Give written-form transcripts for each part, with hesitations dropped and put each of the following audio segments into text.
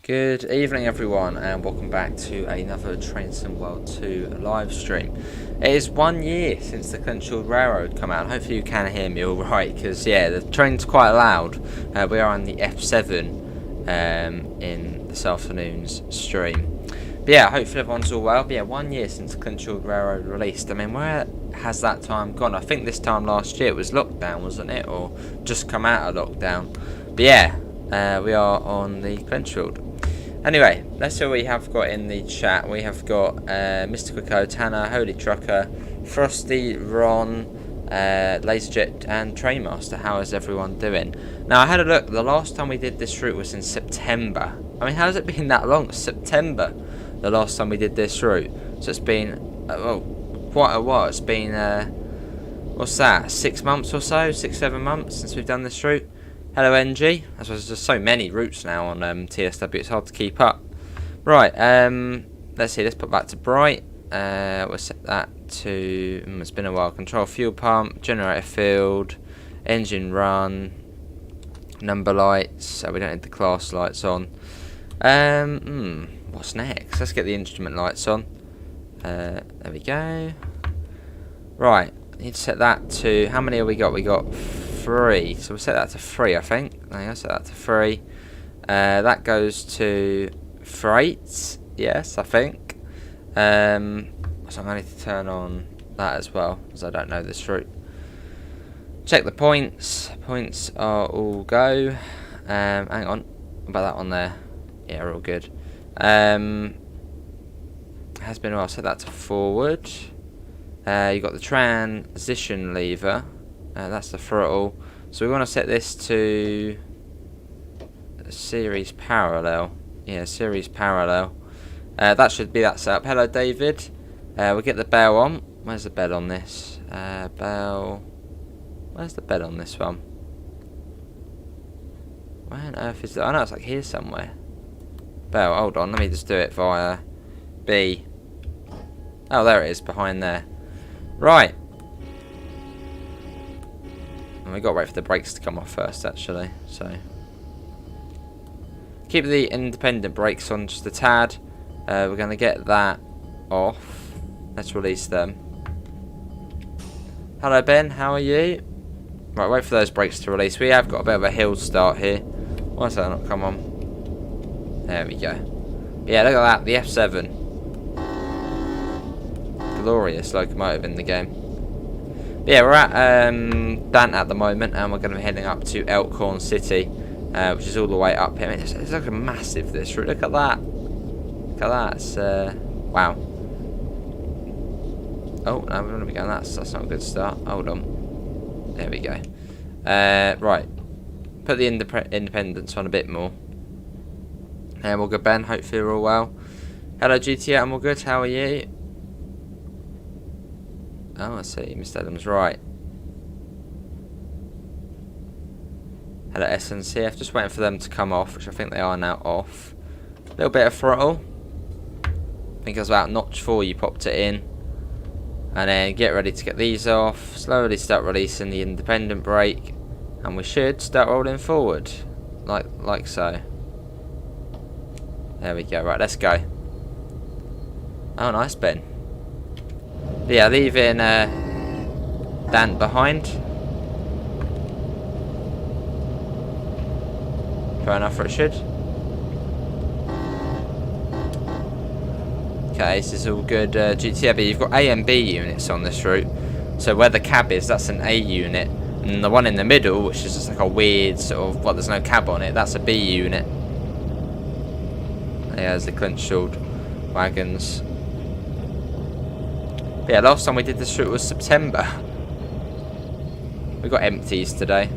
Good evening everyone and welcome back to another Train Sim World 2 live stream. It is 1 year since the Clinchfield Railroad come out. Hopefully you can hear me alright because yeah, the train's quite loud. We are on the F7 in this afternoon's stream. But yeah, hopefully everyone's all well. But yeah, 1 year since the Clinchfield Railroad released. I mean, where has that time gone? I think this time last year it was lockdown, wasn't it? Or just come out of lockdown. But yeah, we are on the Clinchfield. Anyway, let's see what we have got in the chat. We have got Mr. Quicko, Tanner, Holy Trucker, Frosty, Ron, Laserjet and Trainmaster. How is everyone doing? Now I had a look, the last time we did this route was in September. I mean, how's it been that long? September, the last time we did this route. So it's been, quite a while. It's been, what's that, 6 months or so? 6-7 months since we've done this route. Hello NG, as there's just so many routes now on TSW, it's hard to keep up. Right, let's see, let's put that to bright. We'll set that to, it's been a while, control fuel pump, generator field, engine run, number lights, so we don't need the class lights on. What's next? Let's get the instrument lights on. There we go. Right, need to set that to, how many have we got? We got 3, so we'll set that to 3, I think. There you go, set that to 3. That goes to freight, yes, I think. So I'm going to need to turn on that as well, because I don't know this route. Check the points. Points are all go. Hang on, what about that one there? Yeah, we're all good. Has been a while. Set that to forward. You got the transition lever. That's the throttle. So we want to set this to series parallel. Yeah, series parallel. That should be that setup. Hello, David. We'll get the bell on. Where's the bell on this? Bell. Where's the bell on this one? Where on earth is it? I know it's like here somewhere. Bell. Hold on. Let me just do it via B. Oh, there it is, behind there. Right. And we got to wait for the brakes to come off first, actually. So keep the independent brakes on just a tad. We're going to get that off. Let's release them. Hello, Ben. How are you? Right, wait for those brakes to release. We have got a bit of a hill start here. Why is that not come on? There we go. Yeah, look at that. The F7. Glorious locomotive in the game. Yeah, we're at Dant at the moment, and we're going to be heading up to Elkhorn City, which is all the way up here. I mean, it's like a massive this route. Look at that. Look at that. It's, wow. Oh, no, we're going to be going. That's not a good start. Hold on. There we go. Right. Put the independence on a bit more. And we'll go, Ben. Hopefully we're all well. Hello, GTA. I'm all good. How are you? Oh, I see. Mr. Adams, right. Hello, SNCF. Just waiting for them to come off, which I think they are now off. A little bit of throttle. I think it was about notch 4 you popped it in. And then get ready to get these off. Slowly start releasing the independent brake. And we should start rolling forward. Like so. There we go. Right, let's go. Oh, nice, Ben. Yeah, leaving Dan behind. Fair enough, for it should. Okay, this is all good. GTB, you've got A and B units on this route. So where the cab is, that's an A unit. And the one in the middle, which is just like a weird sort of, well, there's no cab on it, that's a B unit. There's the Clinchfield wagons. Yeah, last time we did this route was September. We got empties today.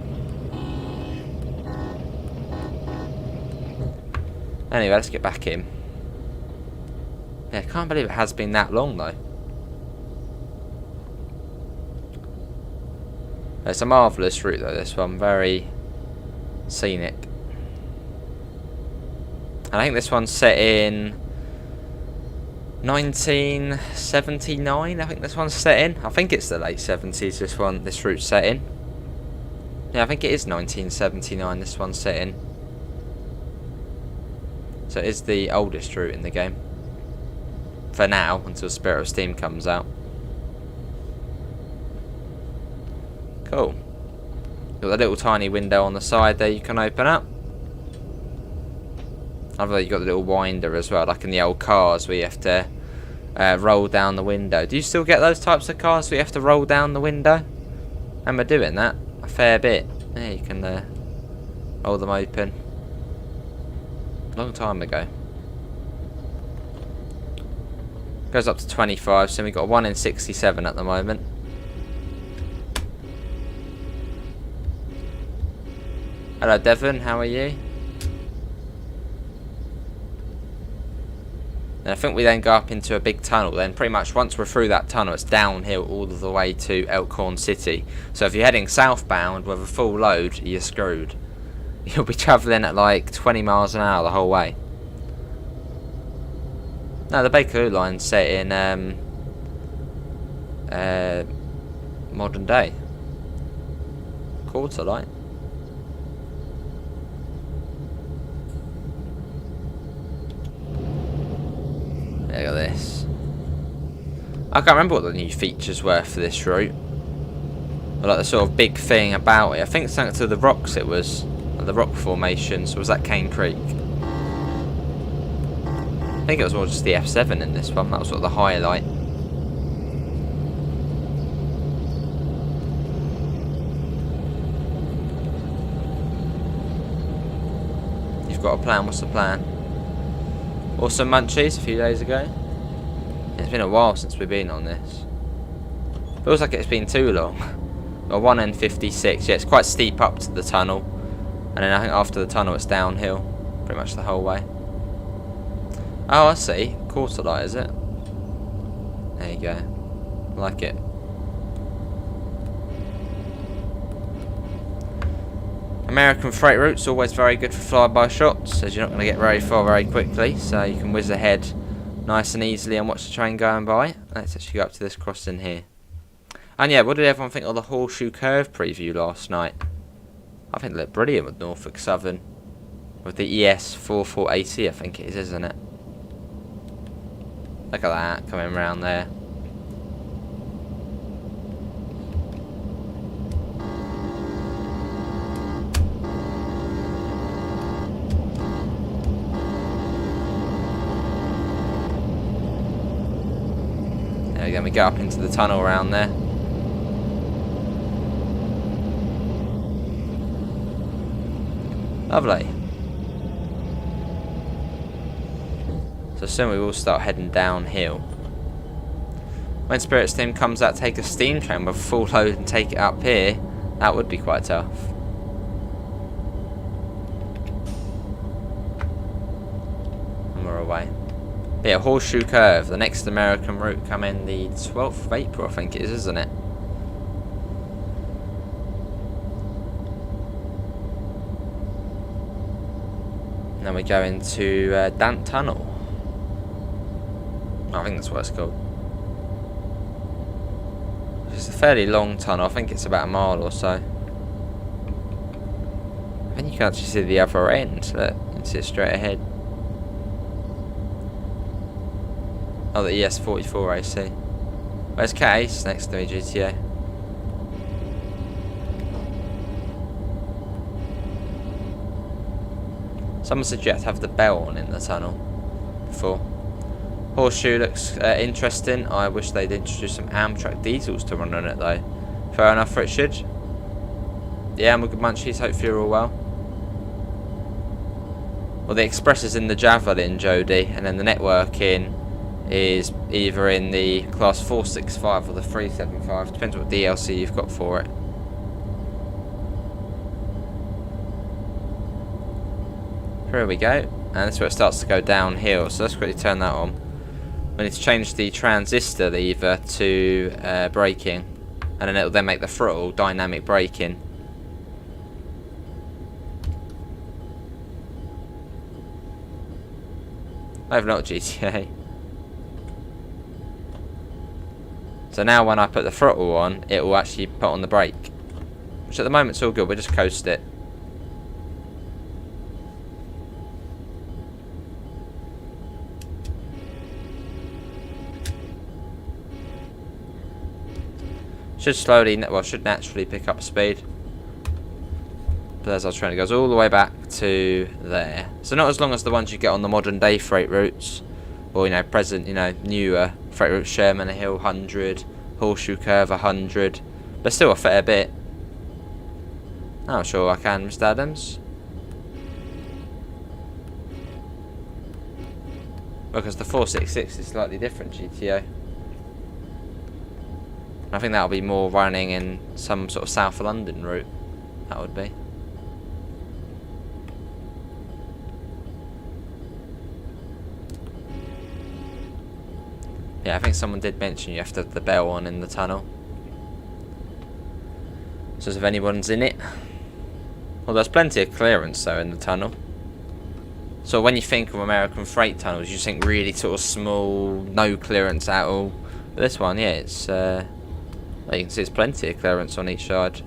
Anyway, let's get back in. Yeah, I can't believe it has been that long though. It's a marvellous route though, this one. Very scenic. And I think this one's set in 1979, I think this one's set in. I think it's the late 70s, this route's set in. Yeah, I think it is 1979, this one's set in. So it is the oldest route in the game. For now, until Spirit of Steam comes out. Cool. Got a little tiny window on the side there you can open up. Although you've got the little winder as well, like in the old cars where you have to roll down the window. Do you still get those types of cars where you have to roll down the window? I remember doing that a fair bit. Yeah, you can roll them open. Long time ago. Goes up to 25, so we've got a 1 in 67 at the moment. Hello Devon, how are you? And I think we then go up into a big tunnel. Then pretty much once we're through that tunnel, it's downhill all the way to Elkhorn City. So if you're heading southbound with a full load, you're screwed. You'll be travelling at like 20 miles an hour the whole way. No, the Bakerloo line's set in modern day. Quarter light. Look at this. I can't remember what the new features were for this route. But like the sort of big thing about it. I think something to the rocks it was. The rock formations. Was that Cane Creek? I think it was more just the F7 in this one. That was sort of the highlight. You've got a plan. What's the plan? Awesome munchies a few days ago. It's been a while since we've been on this. Feels like it's been too long. A 1 in 56. Yeah, it's quite steep up to the tunnel. And then I think after the tunnel it's downhill. Pretty much the whole way. Oh, I see. Quarter light, is it? There you go. I like it. American freight routes always very good for flyby shots, as you're not going to get very far very quickly, so you can whiz ahead nice and easily and watch the train going by. Let's actually go up to this crossing here. And yeah, what did everyone think of the Horseshoe Curve preview last night? I think it looked brilliant with Norfolk Southern. With the ES 4480, I think it is, isn't it? Look at that, coming around there. There we go, we go up into the tunnel around there. Lovely. So soon we will start heading downhill. When Spirit Steam comes out, take a steam train with a full load and take it up here. That would be quite tough. And we're away. But yeah, Horseshoe Curve, the next American route, coming the 12th of April, I think it is, isn't it? And then we go into Dant Tunnel. I think that's what it's called. It's a fairly long tunnel. I think it's about a mile or so. I think you can actually see the other end. Look, you can see it straight ahead. Oh, the ES 44AC. Where's Case? Next to me, GTA. Someone said you have to have the bell on in the tunnel before. Horseshoe looks interesting. I wish they'd introduce some Amtrak diesels to run on it though. Fair enough, Richard. Yeah, I'm a good munchies. Hopefully you're all well. Well, the express is in the Javelin, Jody, and then the networking is either in the class 465 or the 375. Depends what DLC you've got for it. Here we go, and that's where it starts to go downhill, so let's quickly turn that on. We need to change the transistor lever to braking, and then it'll then make the throttle dynamic braking. I've not GTA. So now when I put the throttle on, it will actually put on the brake. Which at the moment it's all good, we'll just coast it. Should slowly, well, should naturally pick up speed. But as I was trying, it goes all the way back to there. So not as long as the ones you get on the modern day freight routes, or present, newer freight routes. Sherman Hill 100, Horseshoe Curve 100, but still a fair bit. Oh, sure I can, Mr. Adams. Because the 466 is slightly different GTO. I think that'll be more running in some sort of South London route. That would be. Yeah, I think someone did mention you have to have the bell on in the tunnel. So as if anyone's in it. Well, there's plenty of clearance though in the tunnel. So when you think of American freight tunnels, you think really sort of small, no clearance at all. But this one, yeah, it's well, you can see there's plenty of clearance on each side.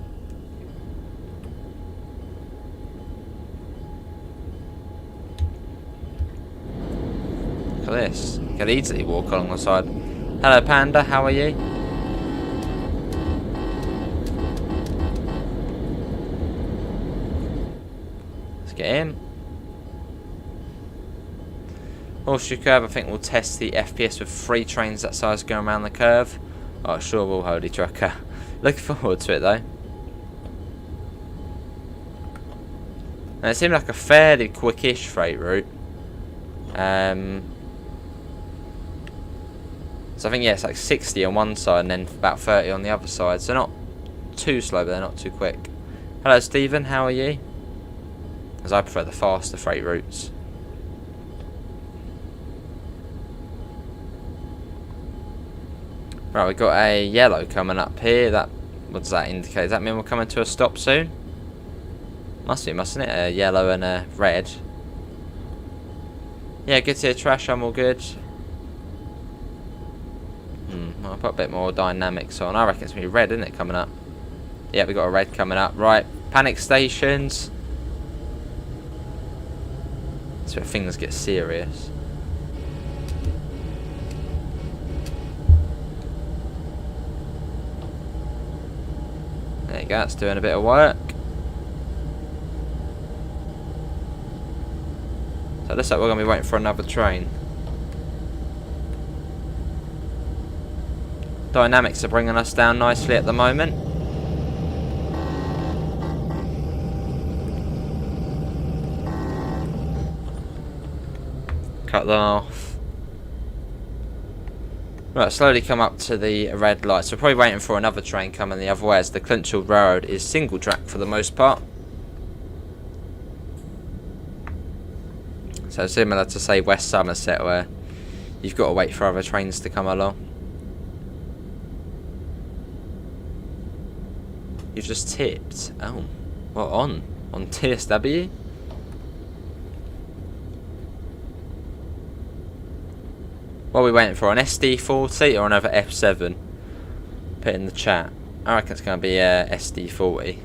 Look at this. You can easily walk along the side. Hello Panda, how are you? Let's get in. Horseshoe Curve, I think we'll test the FPS with 3 trains that size going around the curve. Oh, sure will, Holy Trucker. Looking forward to it though. And it seemed like a fairly quickish freight route. So I think, yeah, it's like 60 on one side and then about 30 on the other side. So not too slow, but they're not too quick. Hello Stephen, how are you? As I prefer the faster freight routes. Right, we've got a yellow coming up here. What does that indicate? Does that mean we're coming to a stop soon? Must be, mustn't it? A yellow and a red. Yeah, good to hear, Trash. I'm all good. I'll put a bit more dynamics on. I reckon it's going to be red, isn't it, coming up? Yeah, we've got a red coming up. Right, panic stations. That's where things get serious. There you go, that's doing a bit of work. So it looks like we're going to be waiting for another train. Dynamics are bringing us down nicely at the moment. Cut that off. Right, slowly come up to the red light. So we're probably waiting for another train coming the other way, as the Clinchfield Railroad is single track for the most part. So similar to, say, West Somerset, where you've got to wait for other trains to come along. You've just tipped. Oh, well, on TSW. What are we waiting for? An SD40 or another F7? Put it in the chat. I reckon it's going to be a SD40.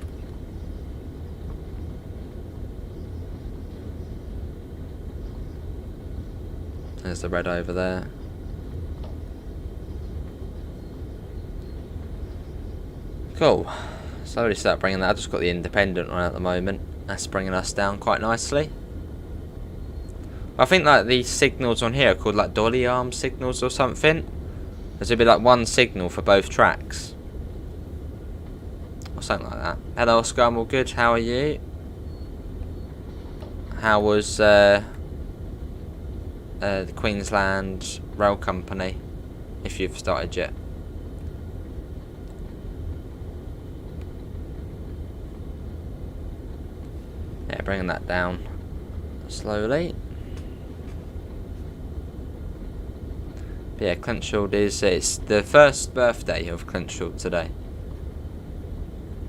There's the red over there. Cool. Slowly start bringing that. I've just got the independent one at the moment. That's bringing us down quite nicely. I think like these signals on here are called like dolly arm signals or something. There's going to be like one signal for both tracks. Or something like that. Hello Oscar, I'm all good. How are you? How was the Queensland Rail Company, if you've started yet? Yeah, bringing that down slowly. But yeah, Clinchfield it's the first birthday of Clinchfield today.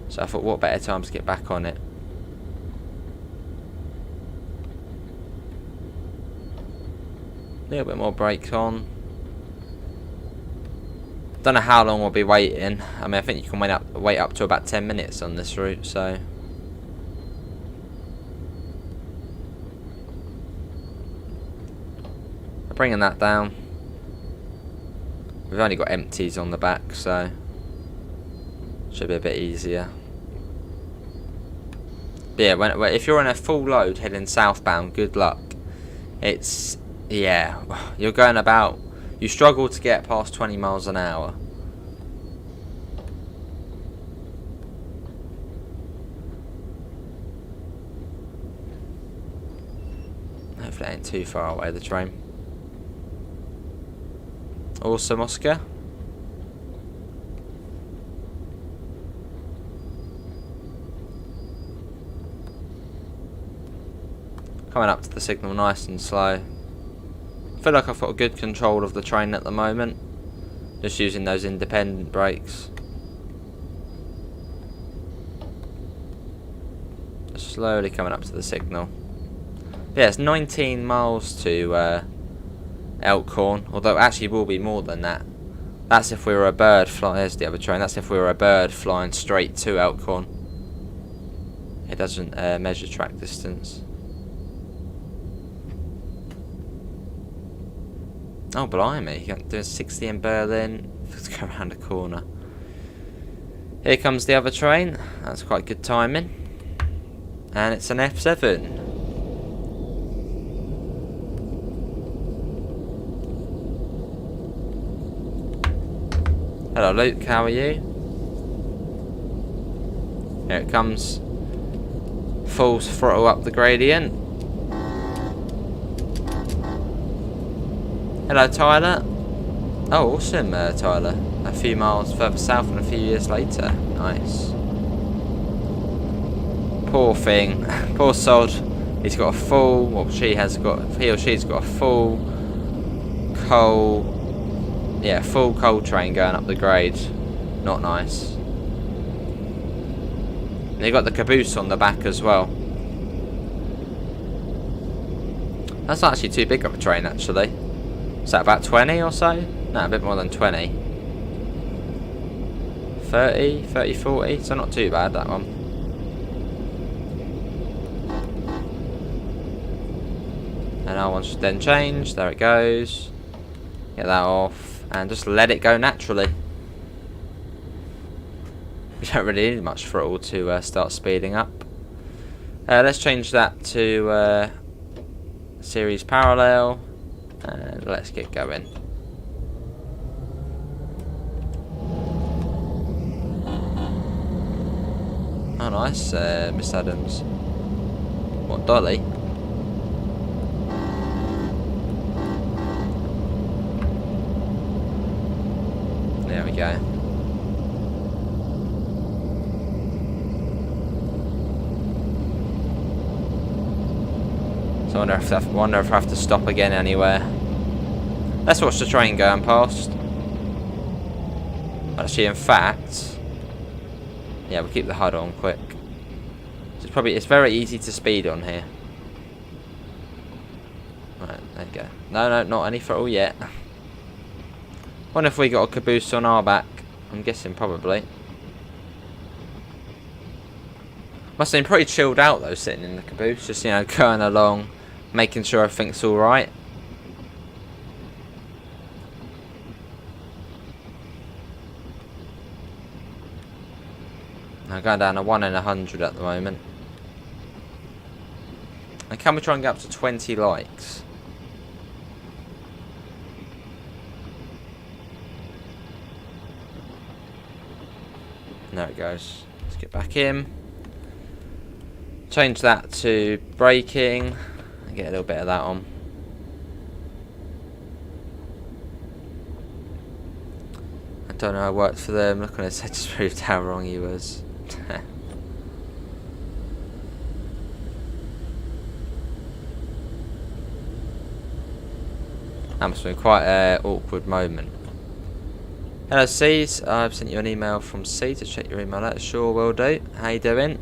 So I thought, what better time to get back on it? A little bit more brakes on. Don't know how long we'll be waiting. I mean, I think you can wait up to about 10 minutes on this route, so. Bringing that down. We've only got empties on the back, so. Should be a bit easier. But yeah, if you're on a full load heading southbound, good luck. It's, yeah, you're going about, you struggle to get past 20 miles an hour. Hopefully it ain't too far away, the train. Awesome, Oscar. Coming up to the signal nice and slow. I feel like I've got good control of the train at the moment. Just using those independent brakes. Slowly coming up to the signal. Yeah, it's 19 miles to Elkhorn, although it actually will be more than that. That's if we were a bird flying. There's the other train. That's if we were a bird flying straight to Elkhorn. It doesn't measure track distance. Oh, blimey. You're doing 60 in Berlin. Let's go around the corner. Here comes the other train. That's quite good timing. And it's an F7. Hello Luke, how are you? Here it comes. Full throttle up the gradient. Hello Tyler. Oh awesome Tyler. A few miles further south and a few years later. Nice. Poor thing. Poor sod. He's got a full, well he or she's got a full coal. Yeah, full coal train going up the grade. Not nice. And you got the caboose on the back as well. That's not actually too big of a train actually. Is that about 20 or so? No, a bit more than 20. 30, 40, so not too bad that one. And our one should then change. There it goes. Get that off. And just let it go naturally. We don't really need much throttle to start speeding up. Let's change that to series parallel. And let's get going. Oh nice, Miss Adams. What, Dolly? There we go. So I wonder if I have to stop again anywhere. Let's watch the train going past. Actually, in fact, yeah, we'll keep the HUD on quick. It's very easy to speed on here. Right, there you go. No, not any throttle yet. Wonder if we got a caboose on our back. I'm guessing probably. Must have been pretty chilled out though, sitting in the caboose, just going along, making sure everything's all right. I'm going down to 1 in 100 at the moment. And can we try and get up to 20 likes? There it goes. Let's get back in. Change that to braking and get a little bit of that on. I don't know, I worked for them. Look on his head, just proved how wrong he was. That must have been quite an awkward moment. Hello C's, I've sent you an email from C to check your email out. Sure will do. How you doing?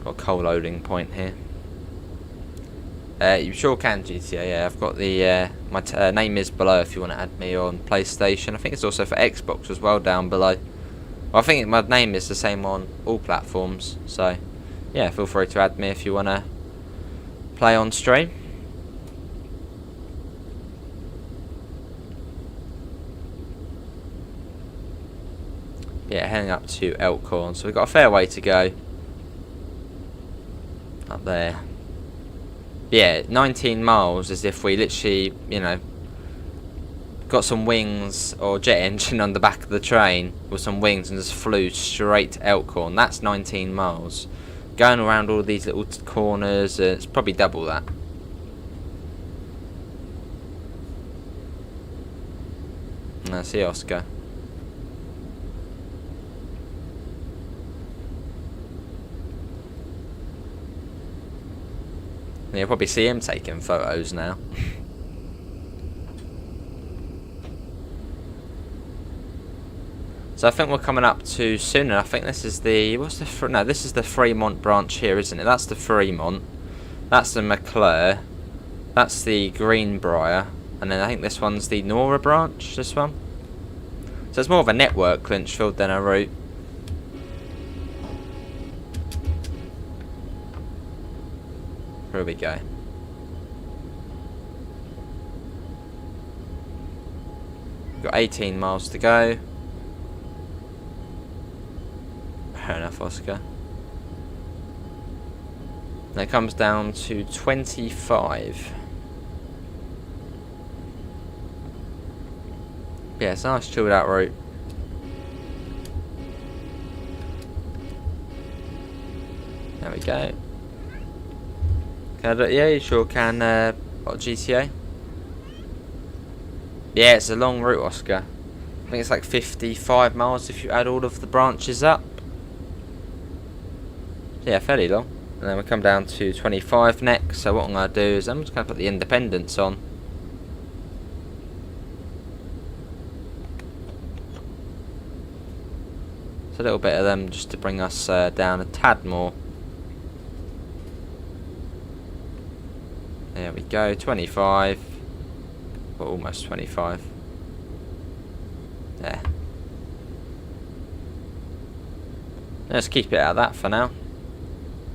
Got a coal loading point here. You sure can, GTA. Yeah, I've got the my name is below if you want to add me on PlayStation. I think it's also for Xbox as well down below. Well, I think my name is the same on all platforms. So yeah, feel free to add me if you want to play on stream. Yeah, heading up to Elkhorn. So we've got a fair way to go. Up there. Yeah, 19 miles as if we literally, you know, got some wings or jet engine on the back of the train with some wings and just flew straight to Elkhorn. That's 19 miles. Going around all these little corners, it's probably double that. I see Oscar. You'll probably see him taking photos now. So I think we're coming up to soon. I think this is the this is the Fremont branch here, isn't it? That's the Fremont. That's the McClure. That's the Greenbrier, and then I think this one's the Nora branch. This one. So it's more of a network Clinchfield than a route. Here we go. Got 18 miles to go. Fair enough, Oscar. And it comes down to 25. Yeah, it's a nice chilled out route. There we go. Can I do it? Yeah, you sure can. What, GTA? Yeah, it's a long route, Oscar. I think it's like 55 miles if you add all of the branches up. Yeah, fairly long. And then we come down to 25 next. So what I'm going to do is I'm just going to put the Independence on. It's a little bit of them just to bring us down a tad more. There we go, 25. Well, almost 25. There. Let's keep it at that for now.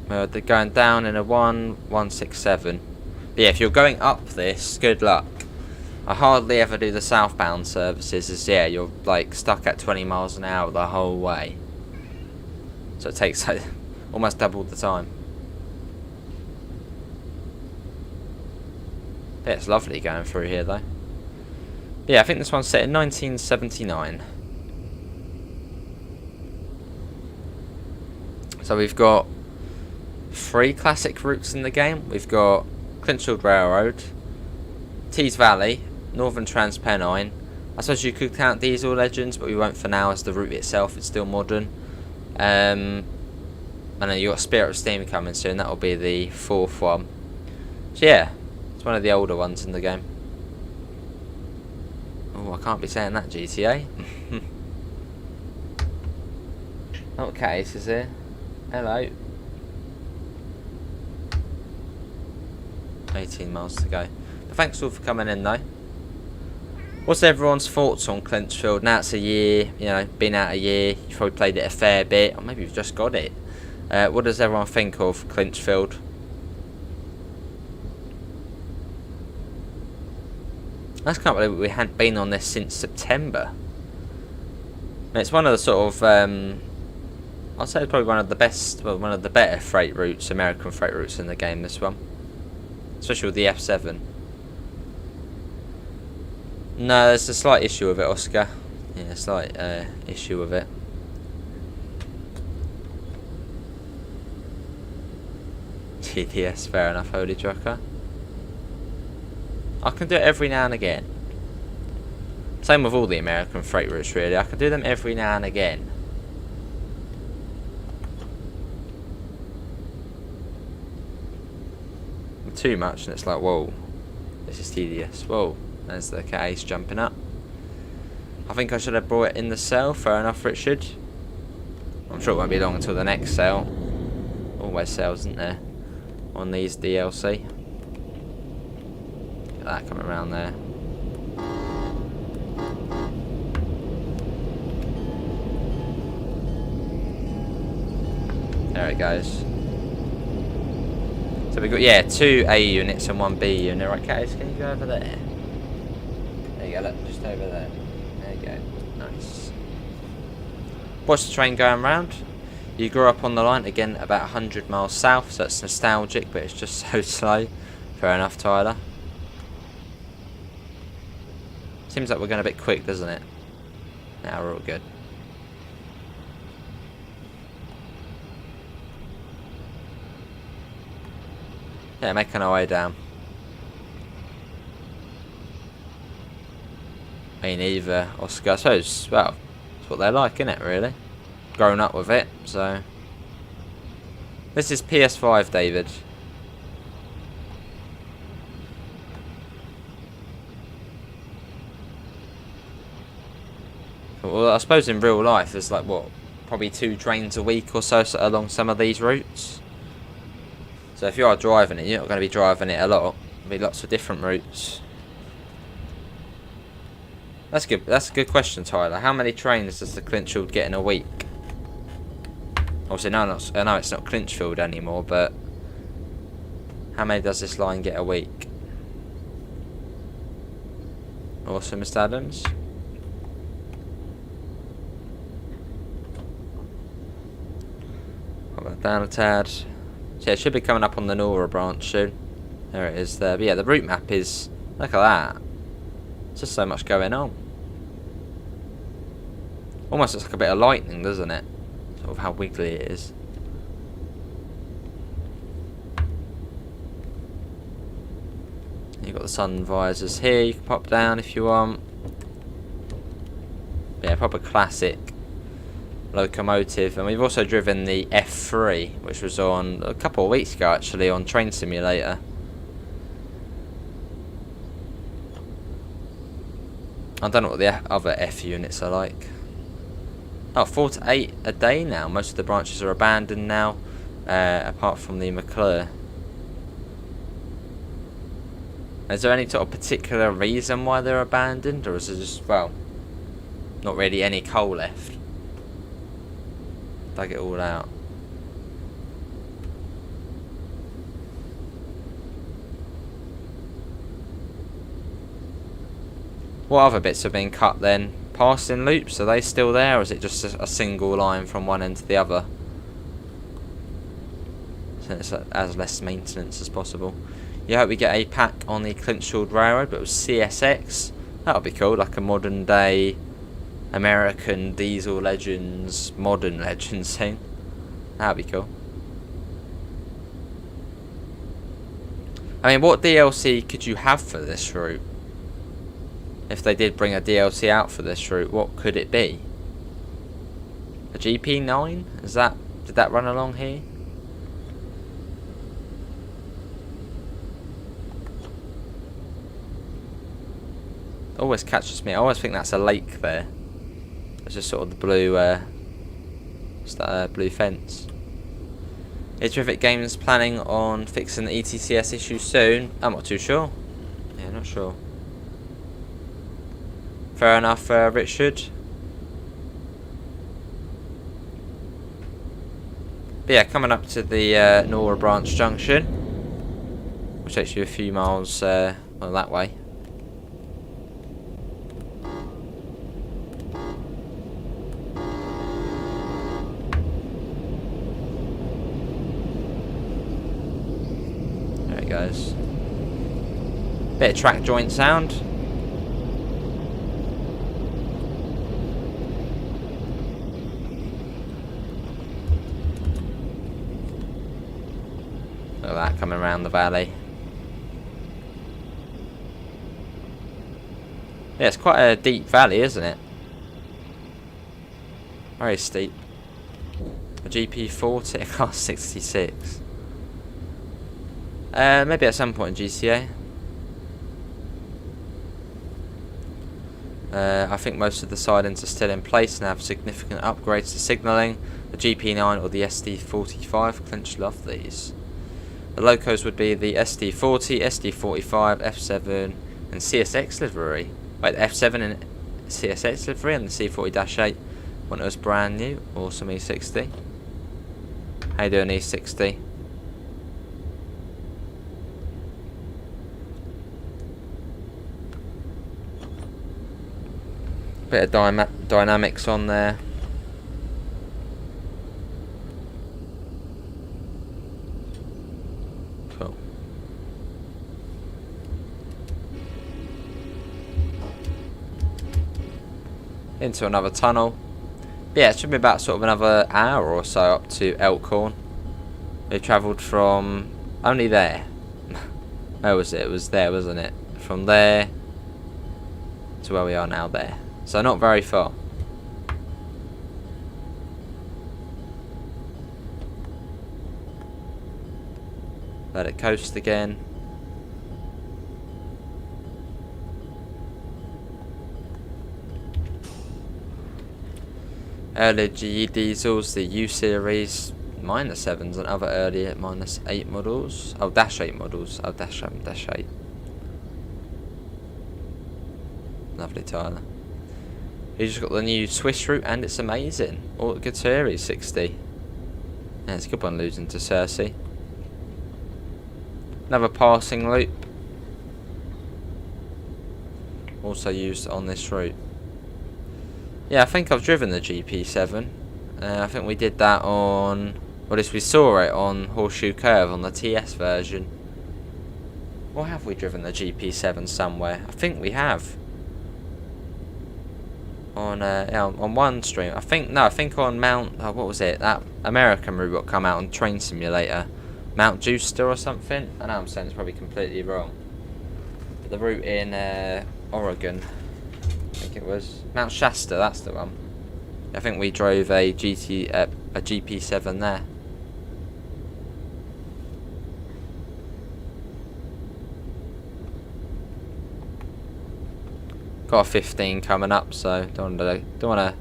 They're going down in a 167. But yeah, if you're going up this, good luck. I hardly ever do the southbound services, as yeah, you're like stuck at 20 miles an hour the whole way. So it takes like, almost double the time. Yeah, it's lovely going through here though. Yeah, I think this one's set in 1979. So we've got 3 classic routes in the game. We've got Clinchfield Railroad, Tees Valley, Northern Transpennine. I suppose you could count Diesel Legends, but we won't for now as the route itself is still modern. And then you've got Spirit of Steam coming soon. That'll be the 4th one. So yeah, it's one of the older ones in the game. Oh, I can't be saying that, GTA. Okay, this is here. Hello. 18 miles to go. But thanks all for coming in though. What's everyone's thoughts on Clinchfield? Now it's a year, you know, been out a year, you've probably played it a fair bit, or maybe you've just got it. What does everyone think of Clinchfield? I just can't believe we hadn't been on this since September. And it's one of the sort of, I'd say it's probably one of the best, well, one of the better freight routes, American freight routes in the game, this one. Especially with the F7. No, there's a slight issue with it, Oscar. Yeah, a slight issue with it. GTS, fair enough, Holy Trucker. I can do it every now and again. Same with all the American freight routes, really. I can do them every now and again. Too much, and it's like, whoa, this is tedious. Whoa, there's the case jumping up. I think I should have brought it in the sale. Fair enough, Richard. I'm sure it won't be long until the next sale. Always sales, isn't there, on these DLC. Get that coming around there. There it goes. So we've got, yeah, 2 A units and 1 B unit. Right, Case, can you go over there? There you go, look, just over there. There you go. Nice. Watch the train going round. You grew up on the line, again about 100 miles south, so it's nostalgic, but it's just so slow. Fair enough, Tyler. Seems like we're going a bit quick, doesn't it? Now we're all good. Yeah, making our way down. I mean, either Oscar, I suppose, well, it's what they're like, isn't it, really? Grown up with it, so. This is PS5, David. Well, I suppose in real life there's like, what, probably 2 trains a week or so along some of these routes. So if you are driving it, you're not going to be driving it a lot. There'll be lots of different routes. That's good. That's a good question, Tyler. How many trains does the Clinchfield get in a week? Obviously, no, I know it's not Clinchfield anymore, but how many does this line get a week? Awesome, Mr. Adams. Put that down a tad. So yeah, it should be coming up on the Nora branch soon. There it is there. But yeah, the route map is... Look at that. There's just so much going on. Almost looks like a bit of lightning, doesn't it? Sort of how wiggly it is. You've got the sun visors here. You can pop down if you want. Yeah, proper classic locomotive. And we've also driven the F3, which was on a couple of weeks ago actually on Train Simulator. I don't know what the other F units are like. Oh, 4 to 8 a day now. Most of the branches are abandoned now, apart from the McClure. Is there any sort of particular reason why they're abandoned, or is it just, well, not really any coal left? Dug it all out. What other bits are being cut then? Passing loops, are they still there, or is it just a single line from one end to the other? So it's as less maintenance as possible. You hope we get a pack on the Clinchfield Railroad, but it was CSX. That would be cool, like a modern day American Diesel Legends, modern Legends thing. That would be cool. I mean, what DLC could you have for this route? If they did bring a DLC out for this route, what could it be? A GP9? Did that run along here? Always catches me. I always think that's a lake there. It's just sort of the blue, blue fence. Is Rivet Games planning on fixing the ETCS issue soon? I'm not too sure. Yeah, not sure. Fair enough, Richard. But yeah, coming up to the Nora Branch Junction, which takes you a few miles well, that way. There it goes. Bit of track joint sound. Look at that coming around the valley. Yeah, it's quite a deep valley, isn't it? Very steep. A GP40, a class 66. Maybe at some point in GTA. I think most of the sidings are still in place and have significant upgrades to signalling. The GP9 or the SD45, Clinch love these. The locos would be the SD40, SD45, F7 and CSX livery. Wait, F7 and CSX livery and the C40-8 when it was brand new. Awesome E60. How you doing E60? Bit of dynamics on there. into another tunnel. But yeah, it should be about sort of another hour or so up to Elkhorn. We travelled from only there. Where was it? It was there, wasn't it? From there to where we are now there. So not very far. Let it coast again. Earlier GE diesels, the U series, -7s, and other earlier -8 models. Oh, -8 models. Oh, -8. Lovely Tyler. He just got the new Swiss route and it's amazing. All good series 60. Yeah, it's a good one losing to Cersei. Another passing loop. Also used on this route. Yeah, I think I've driven the GP7. I think we did that on... Well, we saw it on Horseshoe Curve on the TS version. Or have we driven the GP7 somewhere? I think we have. On one stream. I think on Mount... Oh, what was it? That American route got come out on Train Simulator. Mount Juster or something? I know I'm saying it's probably completely wrong. But the route in Oregon... I think it was Mount Shasta, that's the one. I think we drove a GP7 there. Got a 15 coming up, so don't want to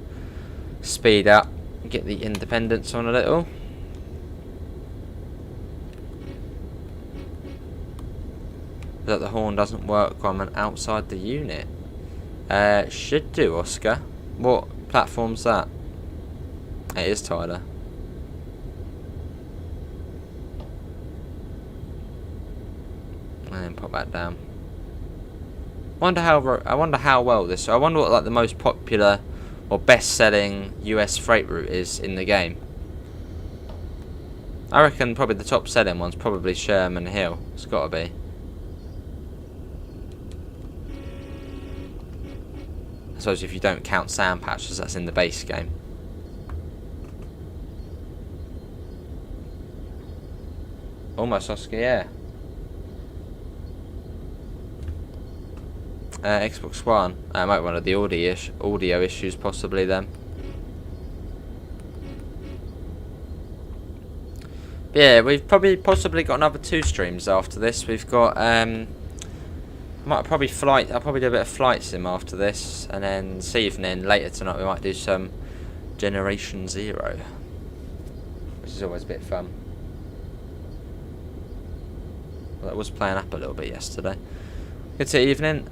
speed up and get the independence on a little. That the horn doesn't work when I'm outside the unit. Should do, Oscar. What platform's that? It is Tyler. And then pop that down. I wonder how well this. I wonder what like the most popular or best-selling US freight route is in the game. I reckon probably the top-selling one's probably Sherman Hill. It's got to be. I suppose if you don't count Sand Patches, that's in the base game. Almost, Oscar, yeah. Xbox One. Might be one of the audio issues, possibly then. But yeah, we've possibly got another 2 streams after this. We've got I'll probably do a bit of flight sim after this, and then this evening, later tonight, we might do some Generation Zero, which is always a bit fun. Well, that was playing up a little bit yesterday. Good to evening.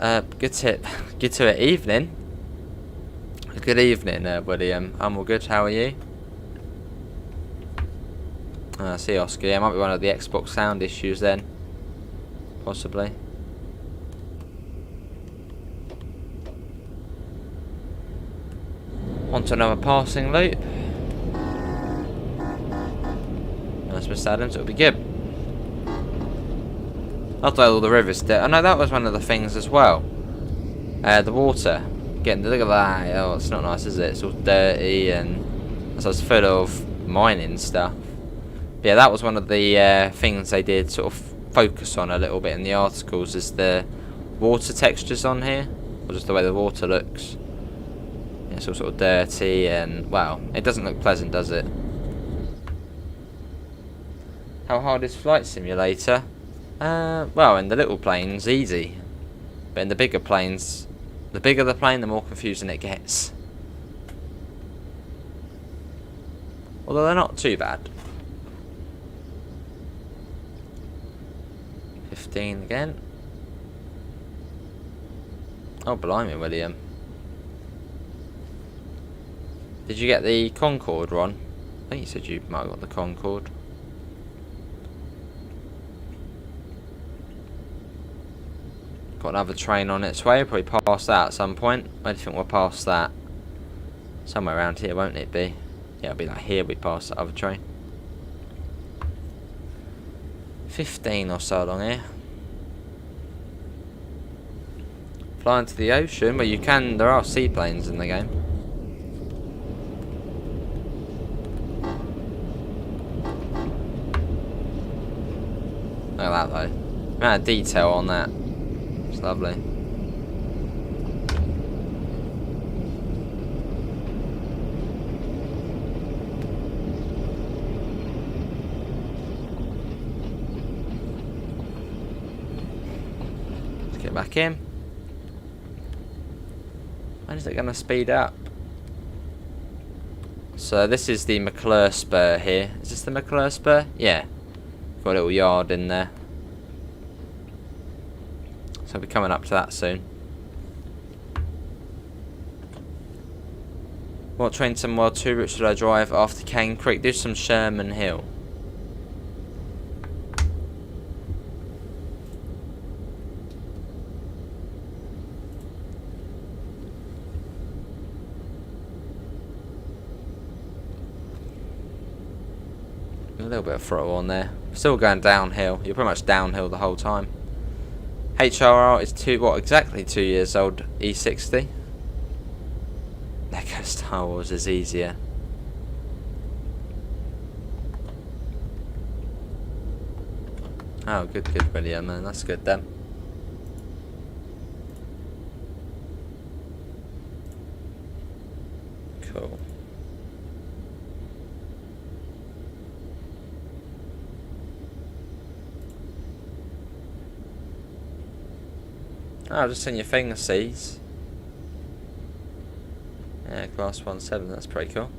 Good evening, William. I'm all good. How are you? I see Oscar. Yeah, might be one of the Xbox sound issues then, possibly. Onto another passing loop. Nice, Mr. Adams, it'll be good. After all the rivers there. I know that was one of the things as well. The water. Look at that. Oh, it's not nice, is it? It's all dirty and so it's full of mining stuff. But yeah, that was one of the things they did sort of focus on a little bit in the articles, is the water textures on here, or just the way the water looks. It's all sort of dirty and, well, it doesn't look pleasant, does it? How hard is Flight Simulator? Well, in the little planes, easy. But in the bigger planes, the bigger the plane, the more confusing it gets. Although they're not too bad. 15 again. Oh, blimey, William. Did you get the Concorde, Ron? I think you said you might have got the Concorde. Got another train on its way. Probably past that at some point. Where do you think we'll pass that? Somewhere around here, won't it be? Yeah, it'll be like here we pass that other train. 15 or so along here. Flying to the ocean, but you can. There are seaplanes in the game. Look at that though. Amount of detail on that. It's lovely. Let's get back in. When is it going to speed up? So this is the McClure Spur here. Is this the McClure Spur? Yeah. Got a little yard in there. So we'll be coming up to that soon. What Trainton World 2 route should I drive after Cane Creek? Do some Sherman Hill. A little bit of throttle on there. Still going downhill. You're pretty much downhill the whole time. HRR is exactly 2 years old. E60. Lego Star Wars is easier. Oh, good video, man. That's good then. Cool. Oh, just in your finger sees. Yeah, class 1.7, that's pretty cool.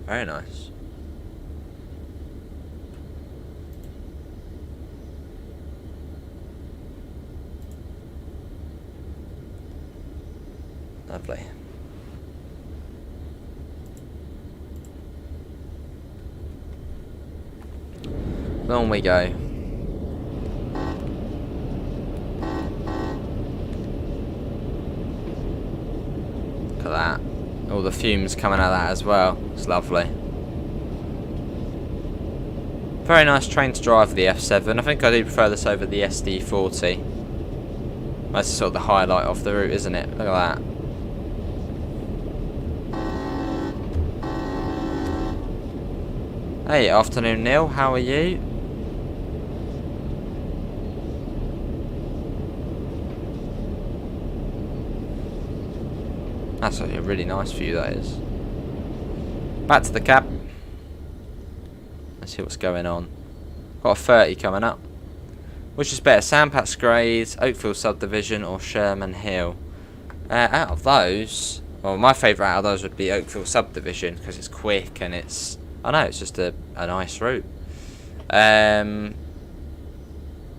Very nice. Lovely. On we go. Look at that. All the fumes coming out of that as well. It's lovely. Very nice train to drive, the F7. I think I do prefer this over the SD40. That's sort of the highlight of the route, isn't it? Look at that. Hey, afternoon Neil, how are you? That's a really nice view, that is. Back to the cab. Let's see what's going on. Got a 30 coming up. Which is better, Sandpats Grades, Oakville Subdivision, or Sherman Hill? Out of those, well, my favourite out of those would be Oakville Subdivision, because it's quick and it's, I know, it's just a nice route.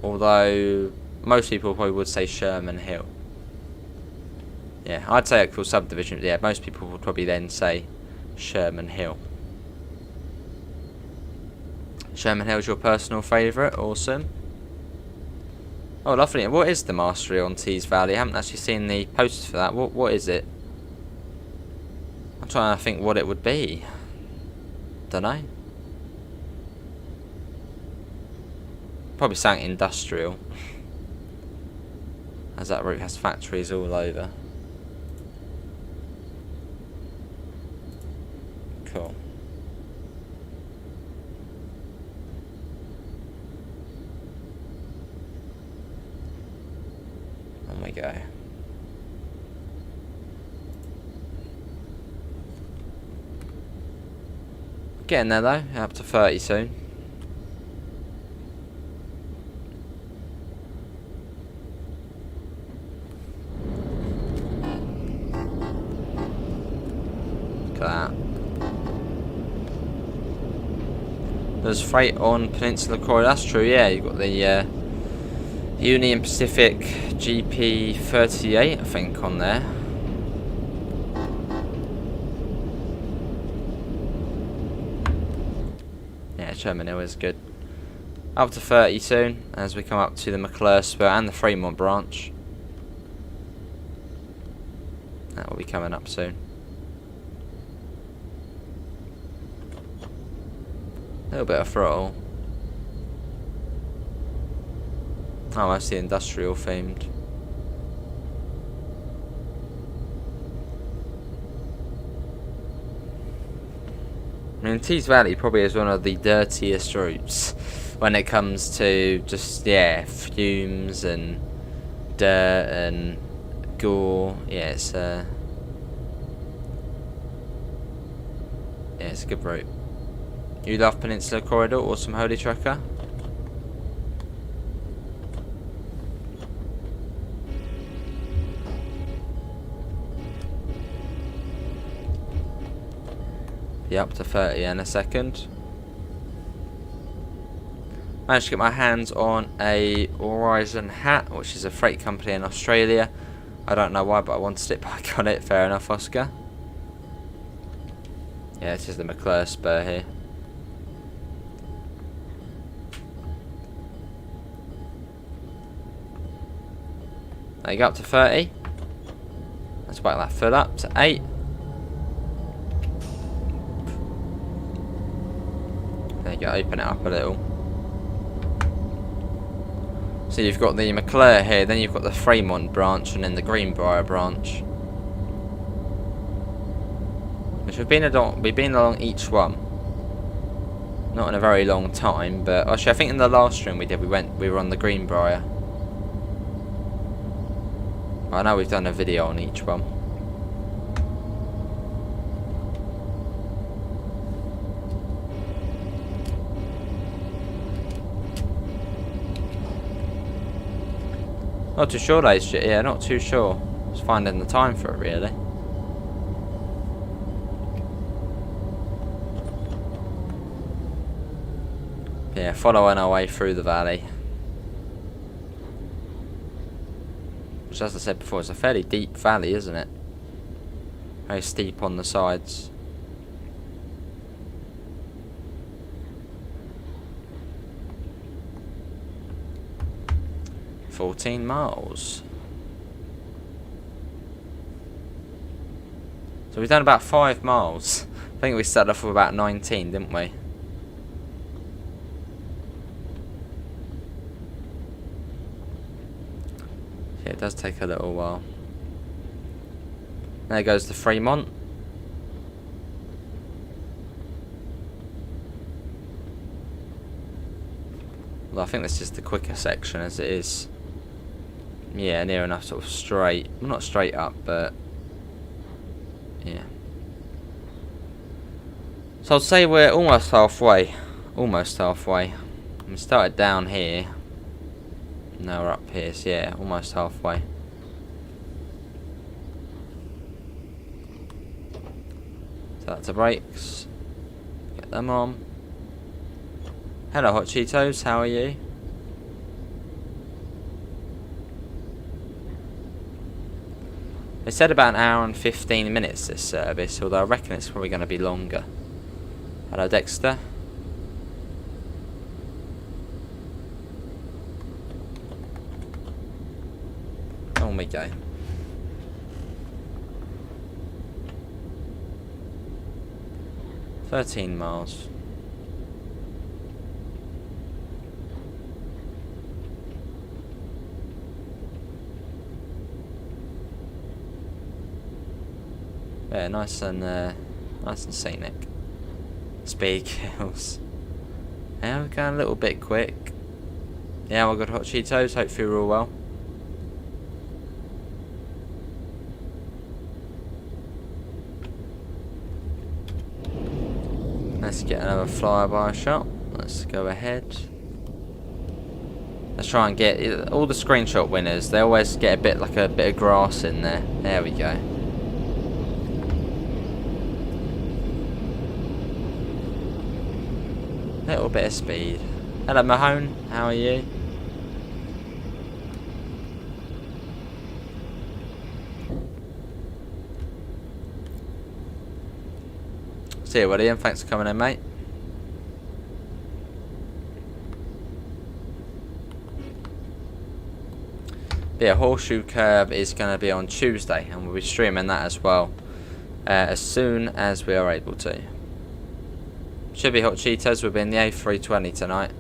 Although most people probably would say Sherman Hill. Yeah, I'd say Oakville Subdivision. Yeah, most people would probably then say Sherman Hill. Sherman Hill's your personal favourite. Awesome. Oh, lovely. What is the mastery on Tees Valley? I haven't actually seen the posts for that. What is it? I'm trying to think what it would be. Don't know. Probably something industrial, as that route has factories all over. Cool. On we go. Getting there though, up to 30 soon. Look at that. There's freight on Peninsula Corridor, that's true, yeah. You've got the Union Pacific GP38, I think, on there. Yeah, Sherman Hill is good. Up to 30 soon, as we come up to the McClure Spur and the Fremont branch. That will be coming up soon. A little bit of throttle. Oh, mostly industrial themed. mean, Tees Valley probably is one of the dirtiest routes when it comes to just, yeah, fumes and dirt and gore. Yeah, it's a good route. You love Peninsula Corridor or some Holy Tracker? Be up to 30 in a second. Managed to get my hands on a Horizon hat, which is a freight company in Australia. I don't know why, but I wanted it back on it. Fair enough, Oscar. Yeah, this is the McClure spur here. There you go, up to 30. Let's whack that foot up to 8. There you go, open it up a little. So you've got the McClure here, then you've got the Fremont branch, and then the Greenbrier branch. Which we've been along each one. Not in a very long time, but actually I think in the last stream we were on the Greenbrier. I know we've done a video on each one. Not too sure, ladies. Yeah, not too sure. Just finding the time for it, really. Yeah, following our way through the valley. Which, as I said before, is a fairly deep valley, isn't it? Very steep on the sides. $14 miles. So we've done about 5 miles. I think we started off with about 19, didn't we? Yeah, it does take a little while. There goes the Fremont. Well, I think this is the quicker section as it is. Yeah, near enough sort of straight. Well, not straight up, but yeah. So I'd say we're almost halfway. Almost halfway. We started down here. Now we're up here, so yeah, almost halfway. So that's the brakes. Get them on. Hello, Hot Cheetos, how are you? They said about an hour and 15 minutes this service, although I reckon it's probably going to be longer. Hello, Dexter. On we go. $13 miles. Yeah, nice and scenic. Speed kills. Yeah, we're going a little bit quick. Yeah, we've got Hot Cheetos. Hopefully we're all well. Let's get another flyby shot. Let's go ahead. Let's try and get all the screenshot winners. They always get a bit of grass in there. There we go. Little bit of speed. Hello, Mahone. How are you? See you, William. Thanks for coming in, mate. But yeah, Horseshoe Curve is going to be on Tuesday, and we'll be streaming that as well as soon as we are able to. Should be Hot Cheetos. We'll be in the A320 tonight.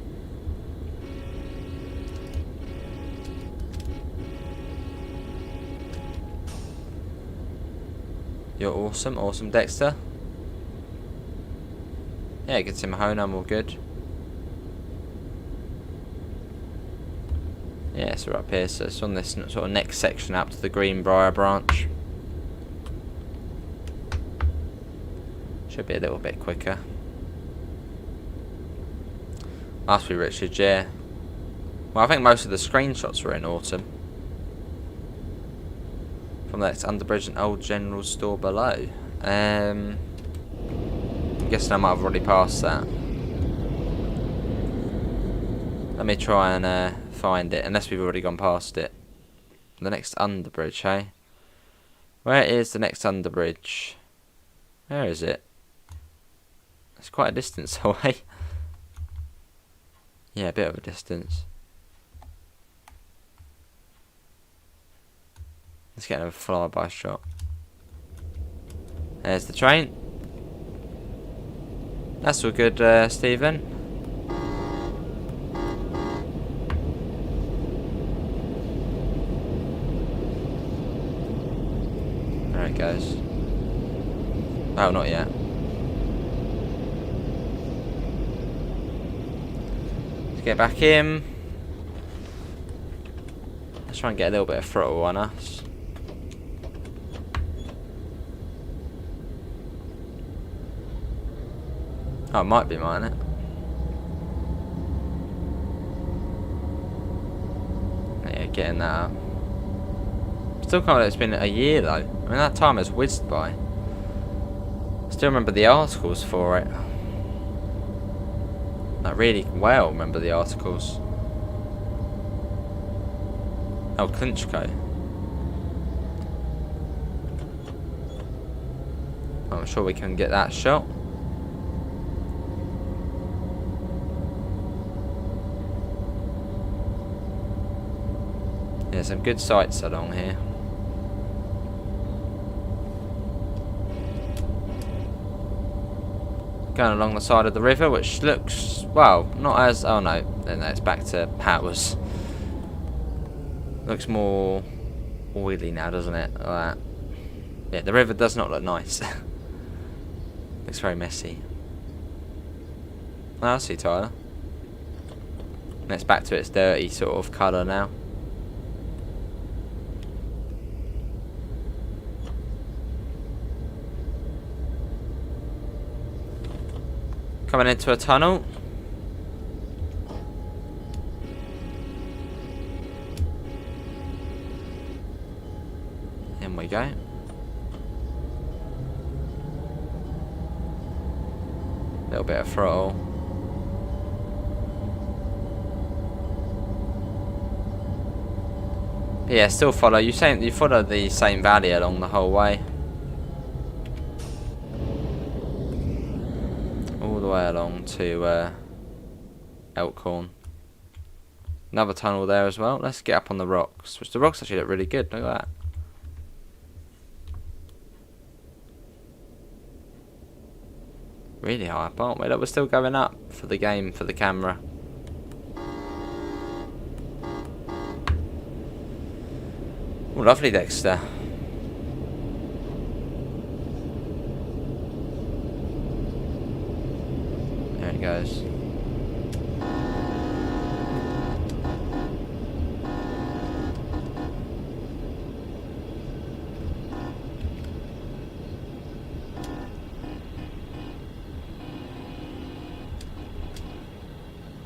You're awesome, awesome, Dexter. Yeah, gets him home, I'm all good. Yeah, so we're up here, so it's on this sort of next section up to the Greenbrier branch. Should be a little bit quicker. Must be Richard, yeah. Well, I think most of the screenshots were in autumn. From that Underbridge and Old General Store below. I'm guessing I might have already passed that. Let me try and find it, unless we've already gone past it. The next underbridge, hey? Where is the next underbridge? Where is it? It's quite a distance away. Yeah, a bit of a distance. Let's get another flyby shot. There's the train. That's all good, Stephen. There it goes. Oh, not yet. Let's get back in. Let's try and get a little bit of throttle on us. Oh, it might be mine, it. Yeah, getting that up. Still can't believe it's been a year though. I mean, that time has whizzed by. Still remember the articles for it. I really well remember the articles. Oh, Clinchfield. I'm sure we can get that shot. Yeah, some good sights along here. Going along the side of the river, which looks, well, not as, oh no, it's back to how it was. Looks more oily now, doesn't it? Like that. Yeah, the river does not look nice. Looks very messy. Oh, I see, Tyler. And it's back to its dirty sort of colour now. Coming into a tunnel. In we go. Little bit of throttle. But yeah, still follow. You follow the same valley along the whole way. All the way along to Elkhorn. Another tunnel there as well. Let's get up on the rocks, which the rocks actually look really good. Look at that. Really high up, aren't we? Look, we're still going up for the game, for the camera. Oh, lovely, Dexter. There it goes.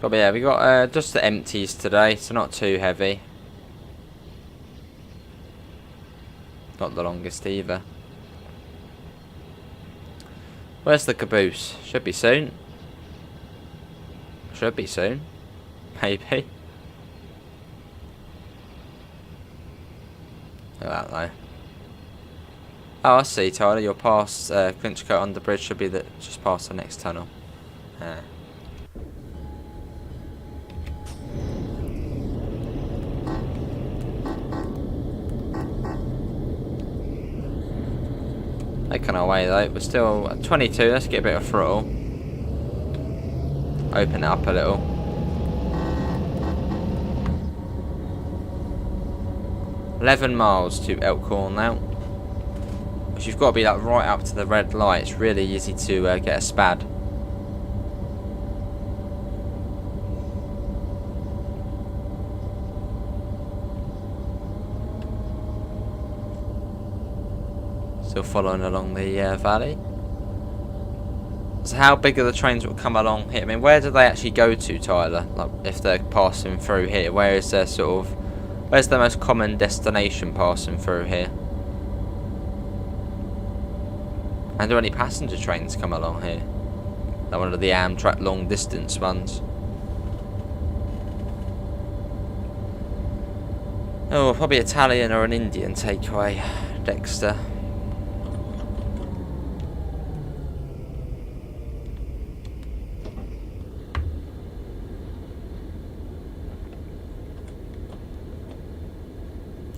But yeah, we got just the empties today, so not too heavy. Not the longest either. Where's the caboose? Should be soon. Should be soon. Maybe. Look at that though. Oh, I see, Tyler. You're past Clinchfield under bridge. Should be just past the next tunnel. Yeah. Making our way though, we're still at 22, let's get a bit of throttle. Open it up a little. "11 miles to Elkhorn now. Which you've got to be like right up to the red light, it's really easy to get a spad. Still following along the valley. So how big are the trains that will come along here? I mean, where do they actually go to, Tyler? Like, if they're passing through here, where is their sort of... Where's the most common destination passing through here? And do any passenger trains come along here? Like one of the Amtrak long distance ones. Oh, probably Italian or an Indian takeaway, Dexter.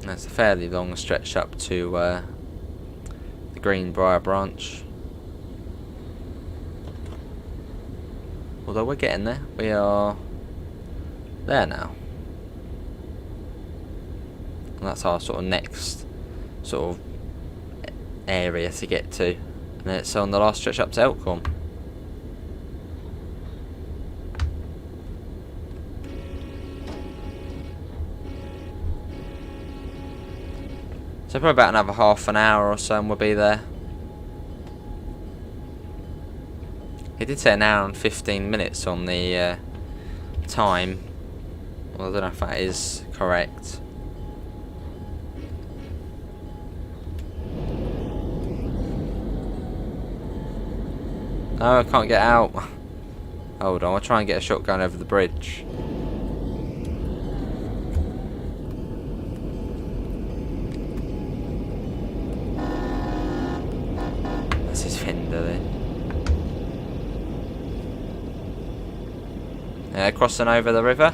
That's a fairly long stretch up to the Greenbrier branch. Although we're getting there. We are there now. And that's our sort of next sort of area to get to. And it's on the last stretch up to Elkhorn. So probably about another half an hour or so and we'll be there. He did say an hour and 15 minutes on the time. Well, I don't know if that is correct. No, I can't get out. Hold on, I'll try and get a shotgun over the bridge. That's his fender there. Crossing over the river.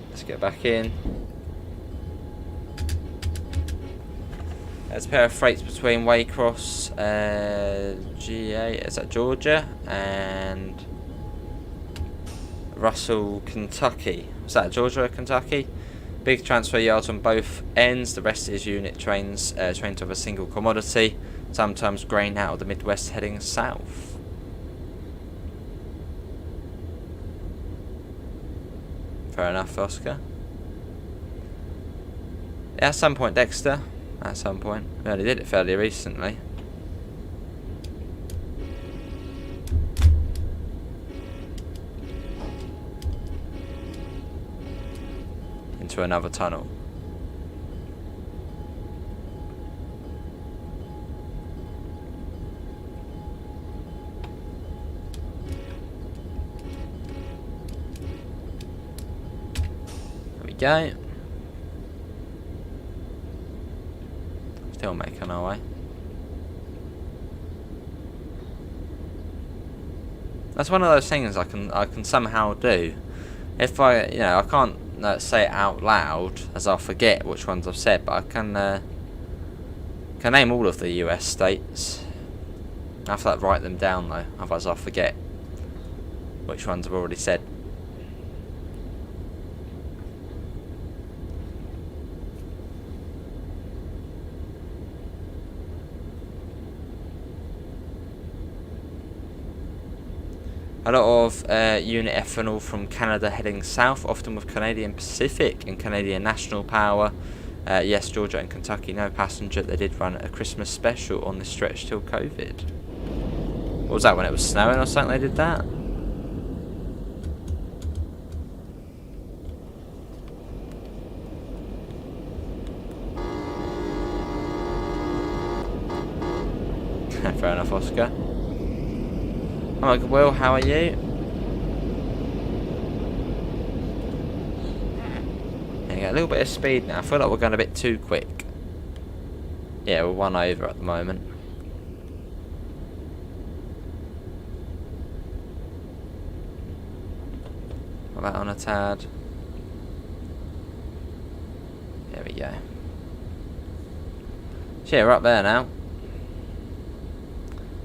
Let's get back in. There's a pair of freights between Waycross, GA, is that Georgia, and Russell, Kentucky. Was that Georgia or Kentucky? Big transfer yards on both ends. The rest is unit trains, trains of a single commodity, sometimes grain out of the Midwest heading south. Fair enough, Oscar. Yeah, at some point, Dexter. At some point. We only did it fairly recently. Into another tunnel. There we go. Still making our way. That's one of those things I can somehow do. If I can't say it out loud, as I'll forget which ones I've said, but I can name all of the US states. I have to write them down though, otherwise I'll forget which ones I've already said. A lot of unit ethanol from Canada heading south, often with Canadian Pacific and Canadian National Power. Yes, Georgia and Kentucky, no passenger. They did run a Christmas special on this stretch till COVID. What was that, when it was snowing or something they did that? Fair enough, Oscar. Hello, Will, how are you? Yeah, get a little bit of speed now. I feel like we're going a bit too quick. Yeah, we're 1 over at the moment. What about on a tad? There we go. So yeah, we're up there now.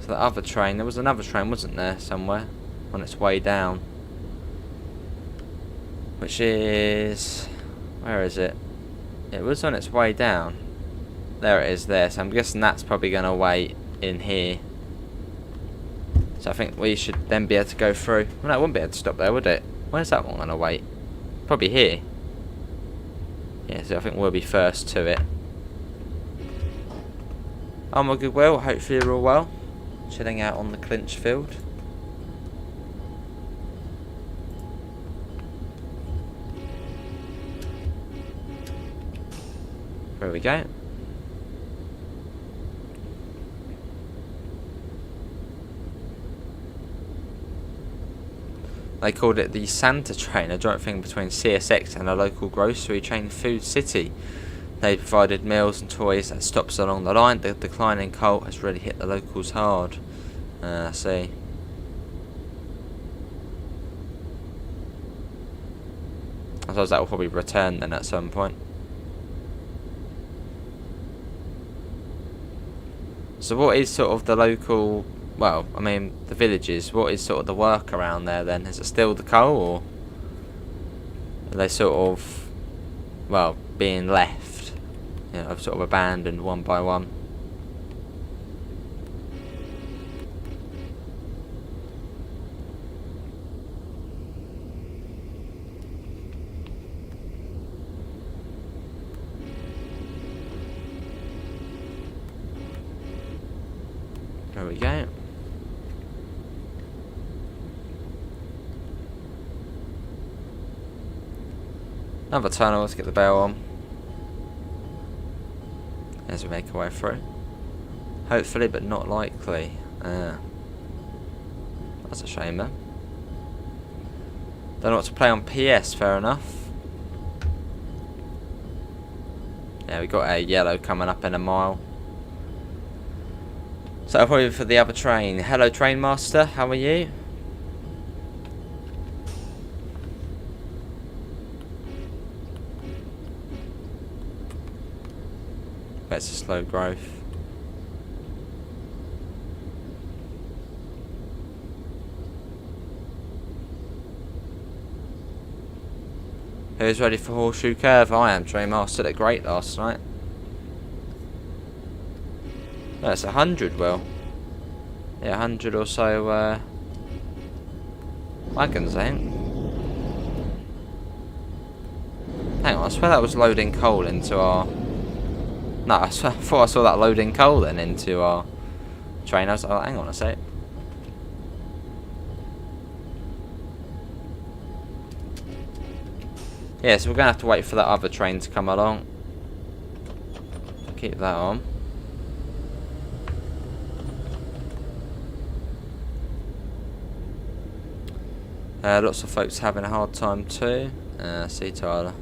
So the other train, there was another train, wasn't there, somewhere on its way down, which is, where is it? It was on its way down. There it is there. So I'm guessing that's probably going to wait in here. So I think we should then be able to go through. Well, no, it wouldn't be able to stop there, would it? Where's that one going to wait? Probably here. Yeah, so I think we'll be first to it. I'm a goodwill, hopefully you're all well. Chilling out on the Clinchfield. There we go. They called it the Santa train, a joint thing between CSX and a local grocery chain, Food City. They provided meals and toys at stops along the line. The decline in coal has really hit the locals hard. I see. I suppose that will probably return then at some point. So what is sort of the local, well, I mean the villages, what is sort of the work around there then? Is it still the coal, or are they sort of, well, being left, you know, sort of abandoned one by one? There we go. Another tunnel, let's get the bell on. As we make our way through. Hopefully, but not likely. That's a shame then. Don't know what to play on PS, fair enough. Yeah, we got a yellow coming up in a mile. So probably for the other train. Hello train master, how are you? That's a slow growth. Who's ready for Horseshoe Curve? I am. Train master did great last night. That's 100, well. Yeah, 100 or so wagons, I think. Hang on, I swear that was loading coal into our... No, I thought I saw that loading coal then into our train. I was like, oh, hang on a sec. Yeah, so we're going to have to wait for that other train to come along. Keep that on. Lots of folks having a hard time too. See Tyler.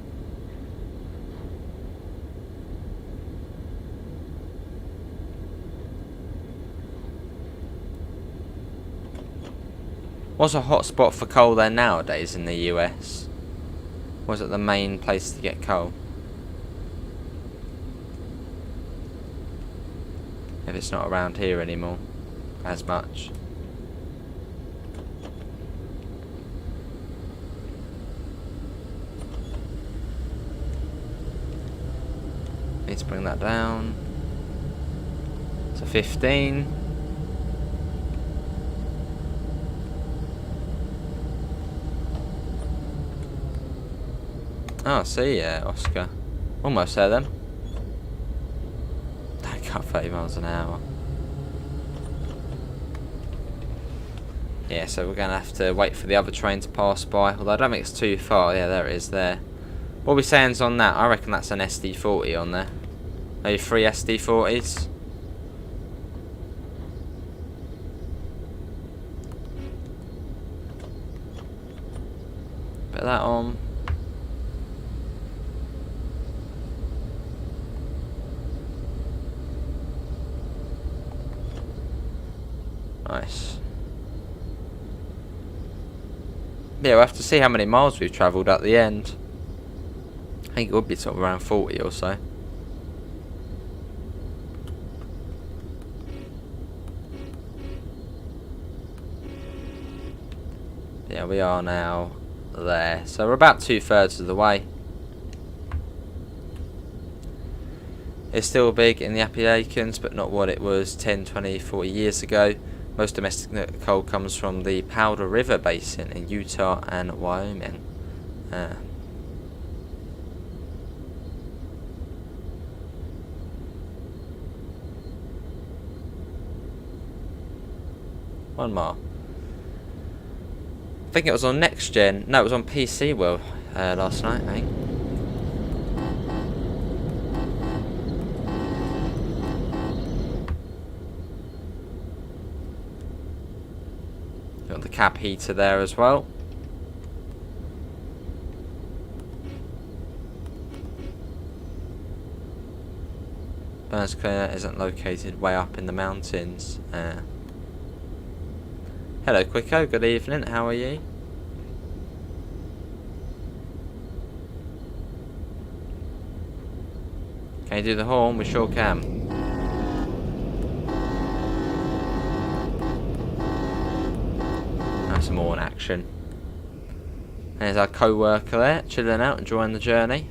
What's a hot spot for coal there nowadays in the US? Was it the main place to get coal? If it's not around here anymore as much. Need to bring that down to 15. Oh, see, yeah, Oscar. Almost there then. I got 30 miles an hour. Yeah, so we're going to have to wait for the other train to pass by. Although I don't think it's too far. Yeah, there it is there. What are we saying on that? I reckon that's an SD40 on there. Maybe 3 SD40s. Put that on. Nice. Yeah, we'll have to see how many miles we've travelled at the end. I think it would be sort of around 40 or so. Yeah, we are now there. So we're about 2/3 of the way. It's still big in the Appalachians, but not what it was 10, 20, 40 years ago. Most domestic coal comes from the Powder River Basin in Utah and Wyoming. One more. I think it was on Next Gen. No, it was on PC World last night, I think. Got the cab heater there as well. Burns Cleaner isn't located way up in the mountains. Hello Quicko, good evening, how are you? Can you do the horn? We sure can. That's some horn action. There's our co-worker there, chilling out, enjoying the journey.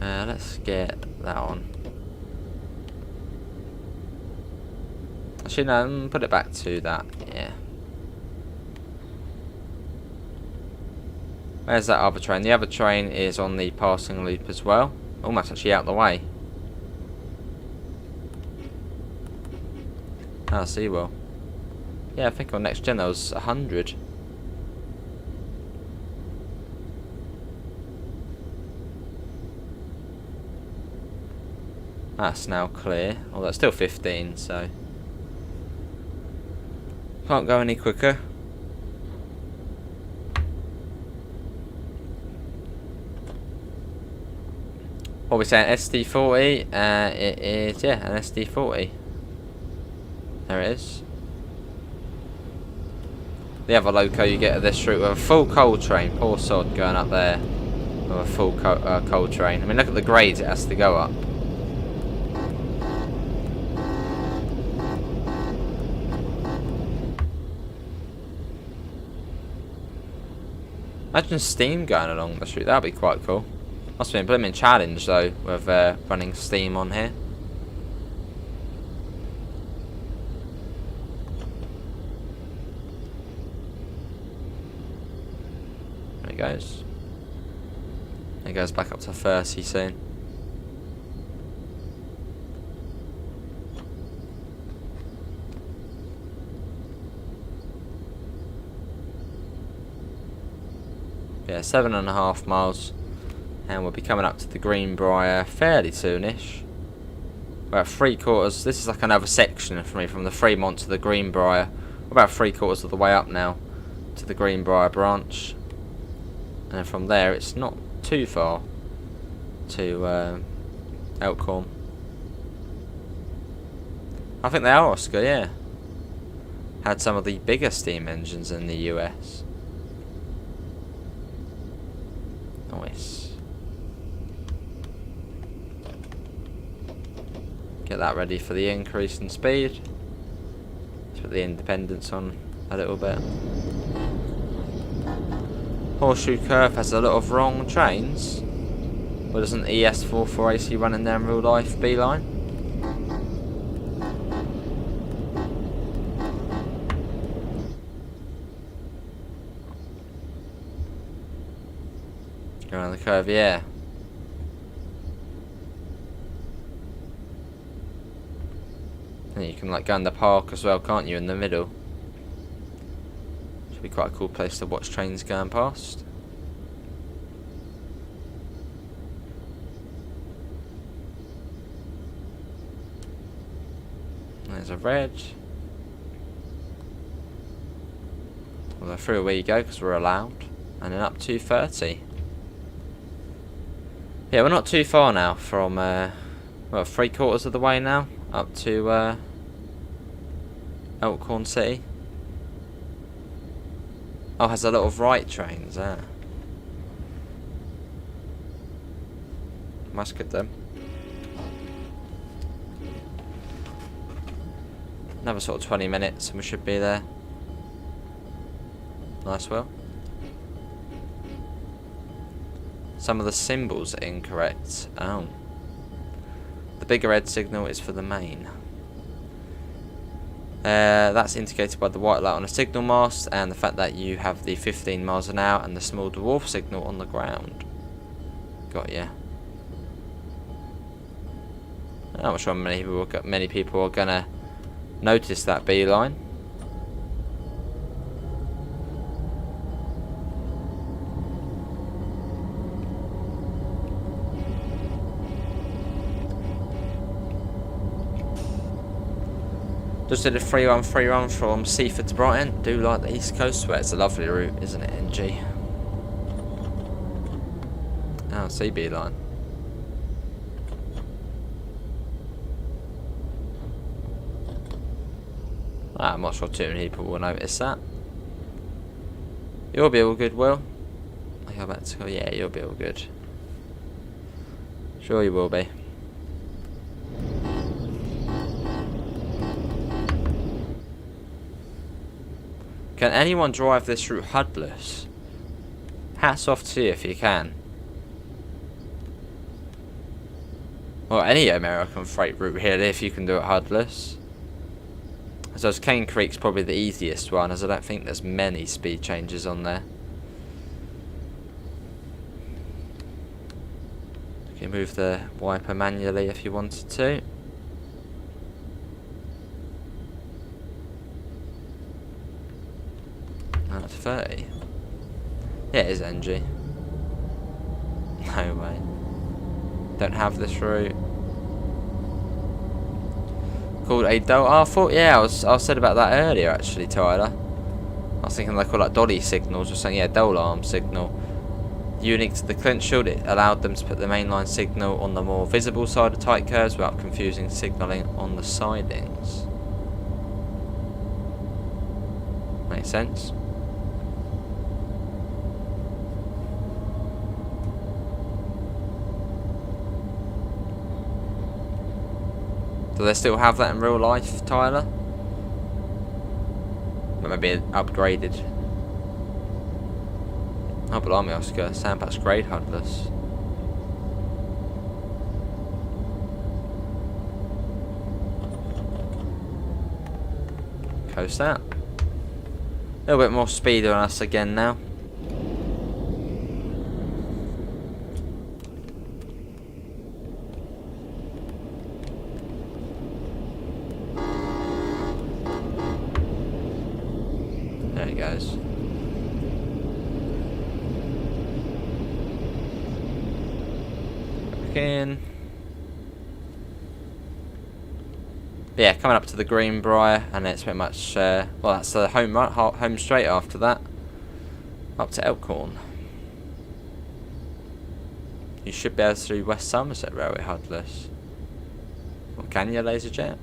Let's get that on. Actually, no, put it back to that. Yeah. Where's that other train? The other train is on the passing loop as well. Almost actually out the way. Ah, see, well. Yeah, I think on Next Gen there was 100. That's now clear. Oh, that's still 15, so can't go any quicker. What are we saying? SD40? It is, yeah, an SD40. There it is. The other loco you get at this route with a full coal train. Poor sod going up there with a full coal train. I mean, look at the grades it has to go up. Imagine steam going along the street, that'd be quite cool. Must be a blooming challenge though, with running steam on here. There he goes. He goes back up to 30 soon. Yeah, 7.5 miles, and we'll be coming up to the Greenbrier fairly soonish. We're at 3/4. This is like another section for me from the Fremont to the Greenbrier. We're about 3/4 of the way up now to the Greenbrier branch, and then from there it's not too far to Elkhorn. I think they are Oscar, yeah. Had some of the bigger steam engines in the US. Nice. Get that ready for the increase in speed. Let's put the independence on a little bit. Horseshoe Curve has a lot of wrong trains. Well, doesn't ES44AC run in there in real life, B-line? Go around the curve, yeah. And you can like go in the park as well, can't you, in the middle? Should be quite a cool place to watch trains going past. There's a red. Well, through where you go because we're allowed. And then up to 30. Yeah, we're not too far now from, well, 3/4 of the way now, up to Elkhorn City. Oh, has a lot of right trains, ah. That's good then. Another sort of 20 minutes and we should be there. Nice, well. Some of the symbols are incorrect. Oh. The bigger red signal is for the main. That's indicated by the white light on a signal mast and the fact that you have the 15 miles an hour and the small dwarf signal on the ground. Got ya. I'm not sure many people are gonna notice that beeline. Just did a 3-1 run from Seaford to Brighton. Do like the East Coast where it's a lovely route, isn't it, NG? Oh, CB line. I'm not sure too many people will notice that. You'll be all good, Will. You're about to go. Yeah, you'll be all good. Sure you will be. Can anyone drive this route HUDless? Hats off to you if you can. Or any American freight route here if you can do it HUDless. I suppose Cane Creek's probably the easiest one, as I don't think there's many speed changes on there. You can move the wiper manually if you wanted to. That's 30. Yeah, it is NG. No way. Don't have this route. Called a Dole. Oh, I thought, yeah, I said about that earlier actually, Tyler. I was thinking they call like dolly signals or something. Yeah, Dole arm signal. Unique to the Clinchfield, it allowed them to put the mainline signal on the more visible side of tight curves without confusing signalling on the sidings. Makes sense. Do they still have that in real life, Tyler? But maybe upgraded. Oh, blimey, Oscar. Sandpatch grade HUDless. Coast that. A little bit more speed on us again now. There he goes. In. Yeah, coming up to the Greenbrier, and it's pretty much well, that's the home straight after that, up to Elkhorn. You should be able to do West Somerset Railway HUDless. Or can you, LaserJet?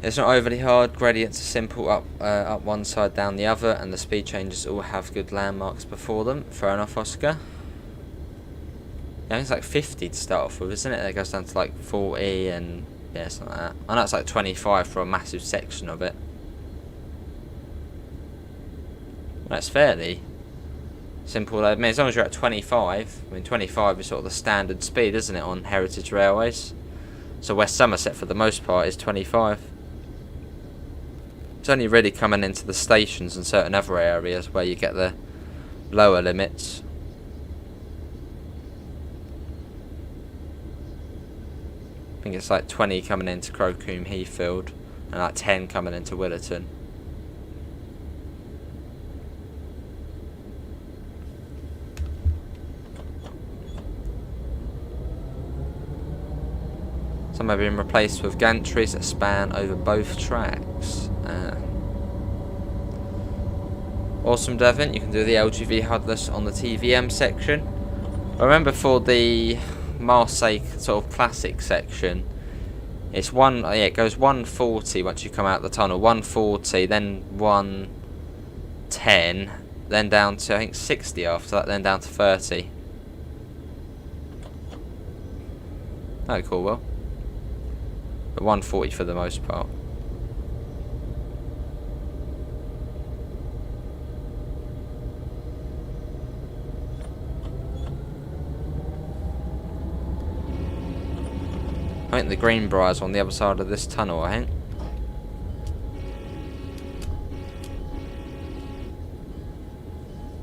It's not overly hard, gradients are simple, up one side, down the other, and the speed changes all have good landmarks before them. Fair enough, Oscar. Yeah, it's like 50 to start off with, isn't it? It goes down to like 40 and yeah, something like that. I know it's like 25 for a massive section of it. That's fairly simple. I mean, as long as you're at 25, I mean 25 is sort of the standard speed, isn't it, on heritage railways? So West Somerset for the most part is 25. It's only really coming into the stations and certain other areas where you get the lower limits. I think it's like 20 coming into Crowcombe Heathfield and like 10 coming into Willerton. Some have been replaced with gantries that span over both tracks. Awesome, Devon. You can do the LGV HUDless on the TVM section. I remember for the Marseille sort of classic section, it's it goes 140 once you come out the tunnel, 140, then 110, then down to I think 60 after that, then down to 30. Oh, cool, well. But 140 for the most part. I think think the Greenbriar's on the other side of this tunnel, I think.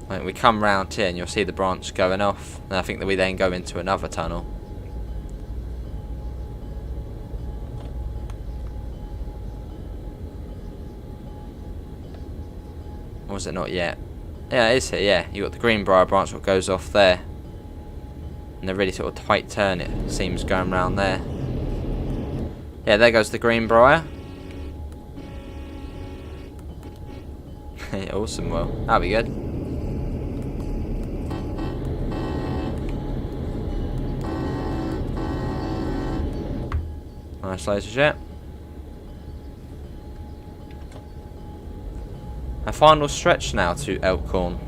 I think we come round here and you'll see the branch going off. And I think that we then go into another tunnel. Or was it not yet? Yeah, it is here, yeah. You've got the Greenbriar branch that goes off there. And a really sort of tight turn, it seems, going round there. Yeah, there goes the Greenbriar. Awesome, well, that'll be good. Nice laser jet. A final stretch now to Elkhorn.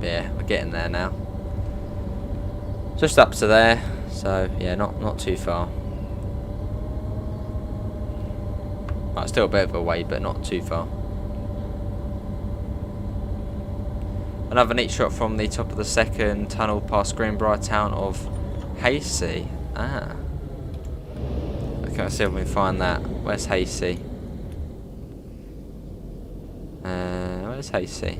Yeah, we're getting there now. Just up to there, so yeah, not too far. Well, still a bit of a way, but not too far. Another neat shot from the top of the second tunnel past Greenbriar town of Horseshoe. Ah. Okay, let's see if we can find that. Where's Horseshoe? Where's Horseshoe?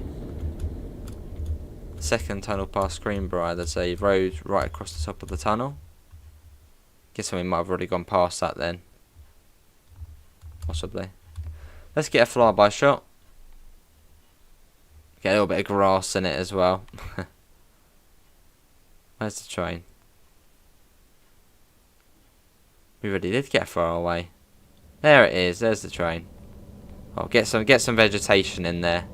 Second tunnel past Greenbriar. There's a road right across the top of the tunnel. Guess we might have already gone past that then. Possibly. Let's get a flyby shot. Get a little bit of grass in it as well. Where's the train? We really did get far away. There it is. There's the train. Oh, get some vegetation in there.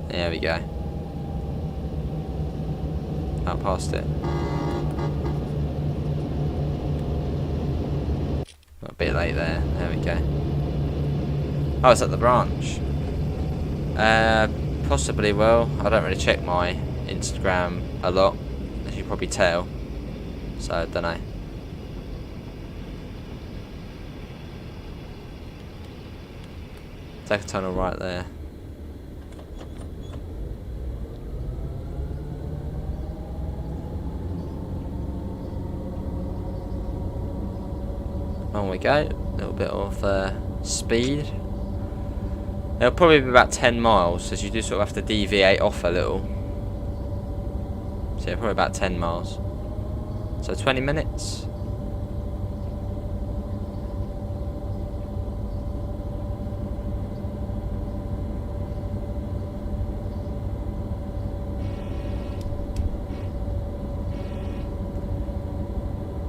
There we go. Out past it. Got a bit late there. There we go. Oh, it's at the branch. Possibly will. I don't really check my Instagram a lot, as you probably tell. So, I don't know. Take a tunnel right there. On we go. A little bit of speed. It'll probably be about 10 miles, as you do sort of have to deviate off a little. So yeah, probably about 10 miles. So 20 minutes.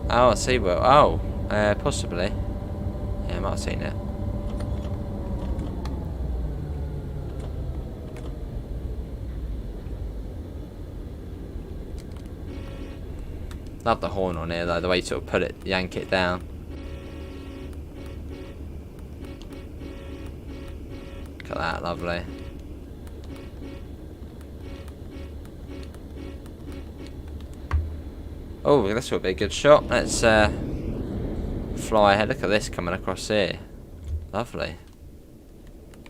Oh, I see. Well, oh, possibly. Yeah, I might have seen it. Love the horn on here though, the way you sort of put it, yank it down. Look at that, lovely. Oh, this will be a good shot. Let's fly ahead. Look at this coming across here. Lovely.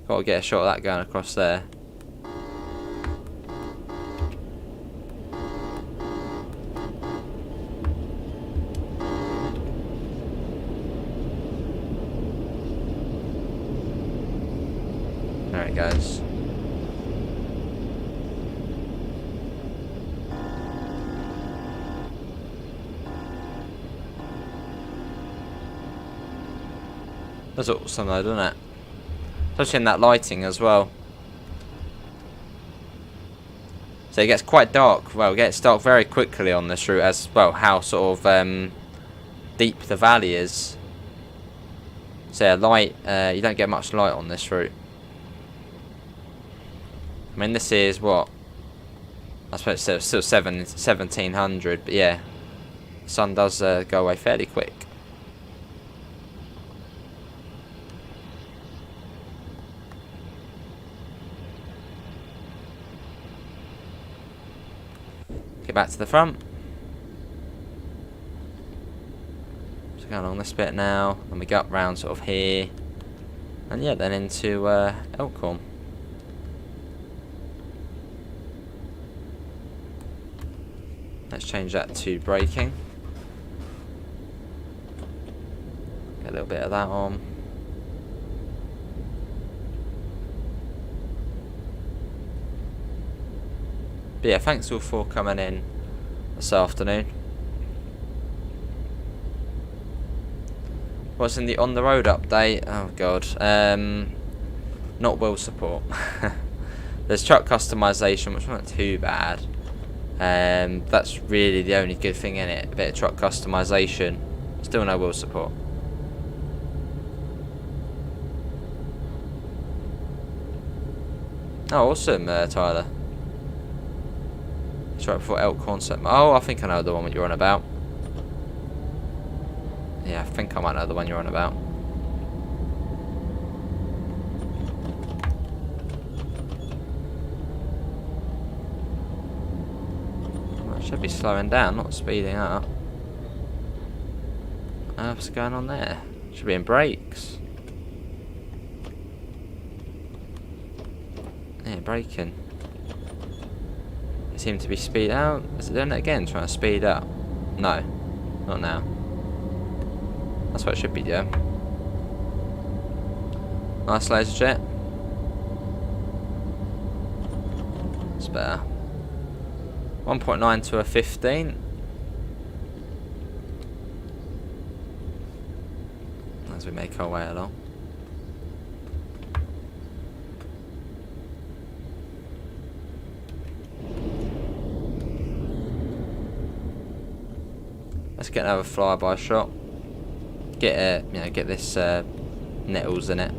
Got to get a shot of that going across there. There it goes. That's awesome though, doesn't it? Especially in that lighting as well. So it gets quite dark. Well, it gets dark very quickly on this route, as well how sort of deep the valley is. So yeah, light, you don't get much light on this route. I mean, this is what? I suppose it's still 1700, but yeah. The sun does go away fairly quick. Get back to the front. So Go along this bit now, and we go up round sort of here, and yeah, then into Elkhorn. Let's change that to braking. Get a little bit of that on. But yeah, thanks all for coming in this afternoon. What's in the on the road update? Oh god, not wheel support. There's truck customization, which wasn't too bad. That's really the only good thing in it. A bit of truck customization. Still no wheel support. Oh, awesome, Tyler. It's right before Elkhorn City. Oh, I think I know the one you're on about. Yeah, I think I might know the one you're on about. I should be slowing down, not speeding up. What's going on there? Should be in brakes. Yeah, braking. It seemed to be speed out. Is it doing it again, trying to speed up? No, not now. That's what it should be doing. Nice laser jet. It's better. 1.9 to a 15. As we make our way along. Let's get another flyby shot. Get get this nettles in it.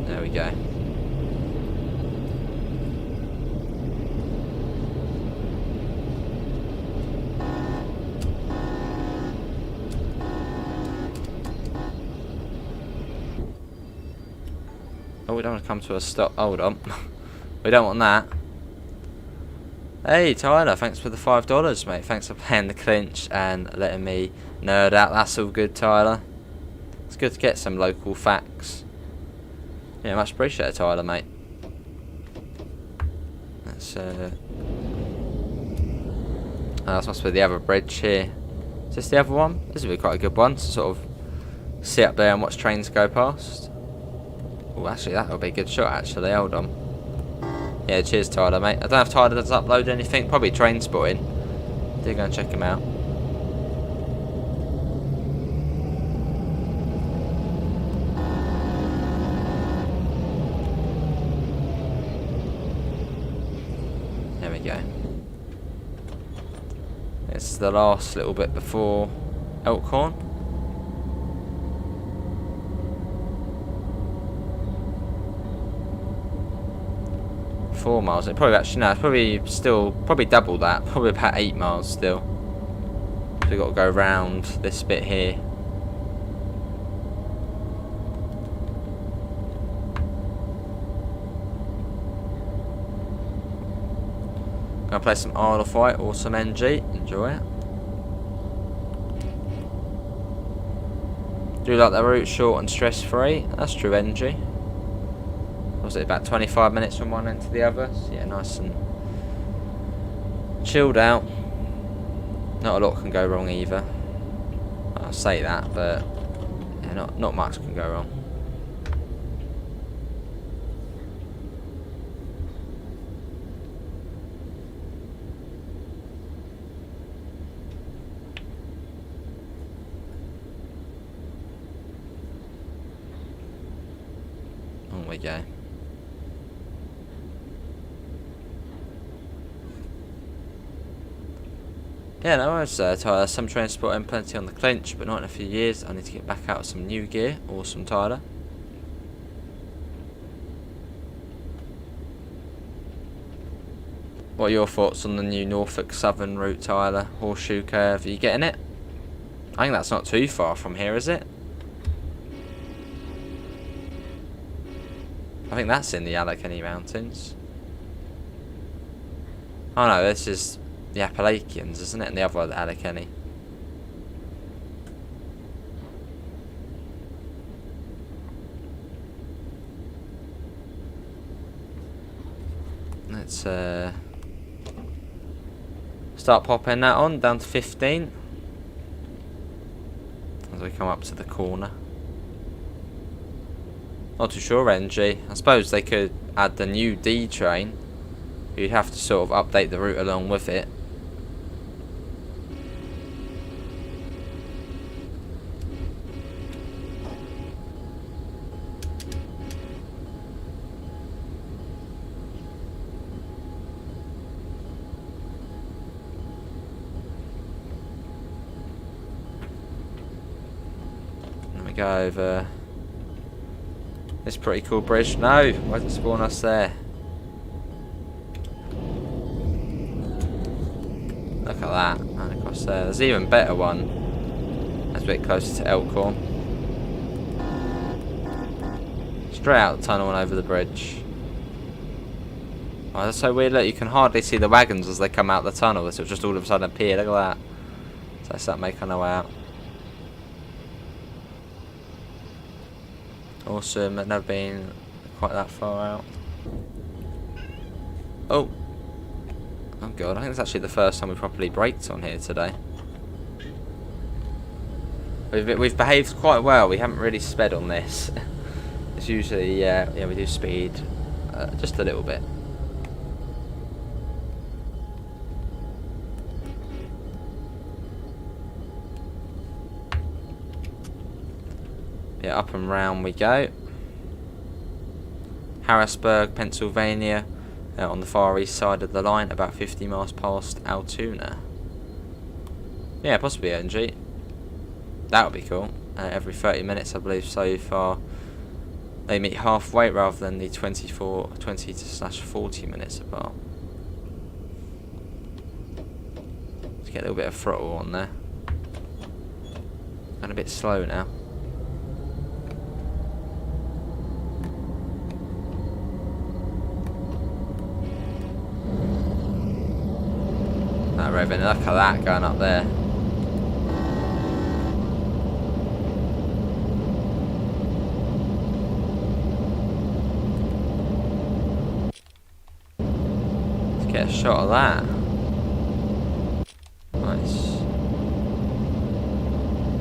There we go. Oh, we don't want to come to a stop. Hold on. We don't want that. Hey Tyler, thanks for the $5, mate. Thanks for playing the clinch and letting me nerd out. That's all good, Tyler. It's good to get some local facts. Yeah, much appreciated, Tyler, mate. That's that must be the other bridge here. Is this the other one? This would be quite a good one to sort of sit up there and watch trains go past. Oh, actually, that would be a good shot. Actually, hold on. Yeah, cheers Tyler, mate. I don't know if Tyler does upload anything. Probably train spotting. Do go and check him out. There we go. It's the last little bit before Elkhorn. $4 miles. It probably actually no, it's probably still double that. Probably about 8 miles still. So we've got to go round this bit here. Gonna play some Isle of Wight or some NG. Enjoy it. Do like the route short and stress free. That's true, NG. Was it about 25 minutes from one end to the other? So yeah, nice and chilled out. Not a lot can go wrong either. I'll say that, but yeah, not much can go wrong. On we go. Yeah, no worries, Tyler. Some transport and plenty on the clinch, but not in a few years. I need to get back out with some new gear. Awesome, Tyler. What are your thoughts on the new Norfolk Southern route, Tyler? Horseshoe Curve, are you getting it? I think that's not too far from here, is it? I think that's in the Allegheny Mountains. Oh no, this is the Appalachians, isn't it? And the other the Allegheny. Let's start popping that on down to 15 as we come up to the corner. Not too sure, NG. I suppose they could add the new D train. You'd have to sort of update the route along with it. Let me go over this pretty cool bridge. No, why did it spawn us there? Look at that, and across there. There's an even better one. That's a bit closer to Elkhorn. Straight out the tunnel and over the bridge. Oh, that's so weird. Look, you can hardly see the wagons as they come out the tunnel. So it just all of a sudden appear. Look at that. So they start making their way out. Awesome. I've never been quite that far out. Oh. Oh god, I think it's actually the first time we properly braked on here today. We've behaved quite well. We haven't really sped on this. It's usually yeah we do speed just a little bit. Yeah, up and round we go. Harrisburg, Pennsylvania. On the far east side of the line, about 50 miles past Altoona. Yeah, possibly NG. That would be cool. Every 30 minutes, I believe, so far. They meet halfway rather than the 20/40 minutes apart. Let's get a little bit of throttle on there. And a bit slow now. Revving, look at that going up there. Let's get a shot of that. Nice.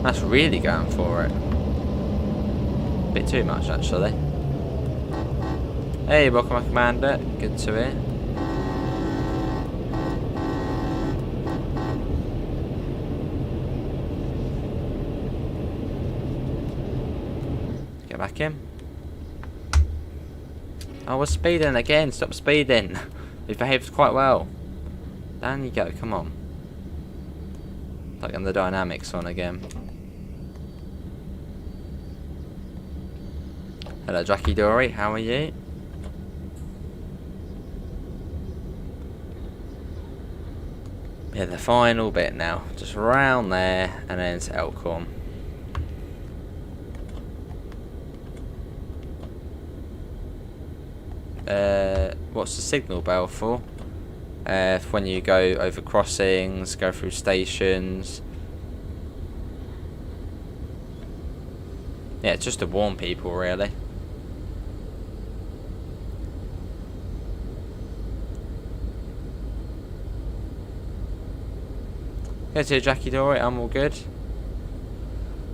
That's really going for it. A bit too much actually. Hey, welcome my commander. Good to hear. Back in. Oh, we're speeding again. Stop speeding. We've behaved quite well. Down you go. Come on. Like the dynamics on again. Hello, Jackie Dory. How are you? Yeah, the final bit now. Just round there and then to Elkhorn. What's the signal bell for? When you go over crossings, go through stations. Yeah, it's just to warn people, really. Go to Jackie Dory, I'm all good.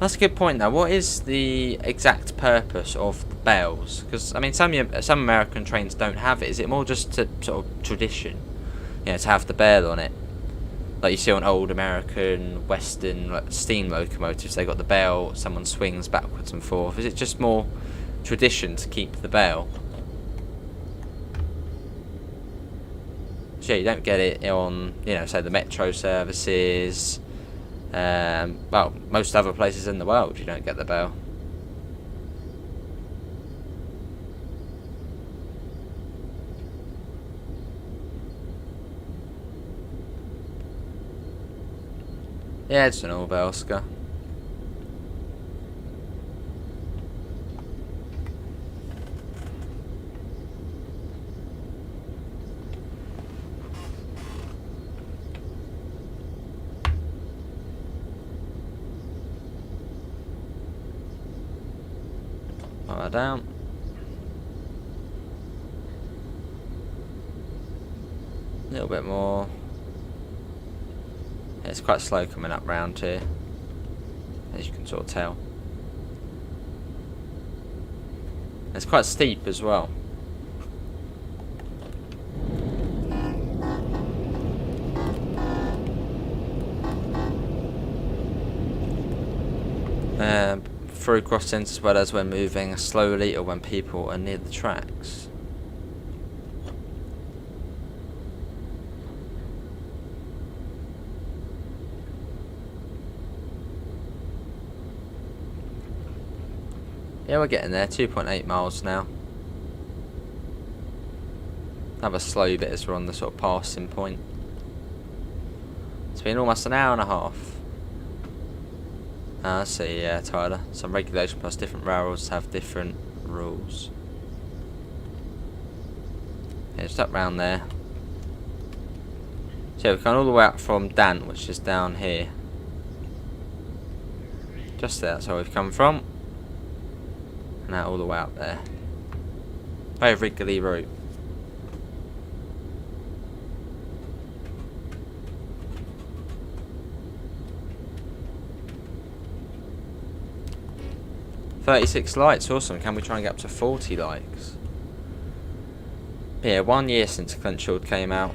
That's a good point now. What is the exact purpose of the bells? Because I mean, some American trains don't have it. Is it more just to sort of tradition, you know, to have the bell on it, like you see on old American Western like steam locomotives? They got the bell. Someone swings backwards and forth. Is it just more tradition to keep the bell? So yeah, you don't get it on, you know, say the metro services. Well, most other places in the world you don't get the bell. Yeah, it's an all bell, Oscar. Slow down. A little bit more. Yeah, it's quite slow coming up round here, as you can sort of tell. It's quite steep as well. Through crossings as well as when moving slowly or when people are near the tracks. Yeah, we're getting there. 2.8 miles now. Have a slow bit as we're on the sort of passing point. It's been almost an hour and a half. I see, yeah, Tyler. Some regulation plus different railroads have different rules. Yeah, just up round there. So we've gone all the way up from Dan, which is down here. Just there, that's where we've come from. And now all the way up there. Very wriggly route. "36 likes, awesome. Can we try and get up to 40 likes? Yeah, 1 year since Clinchfield came out.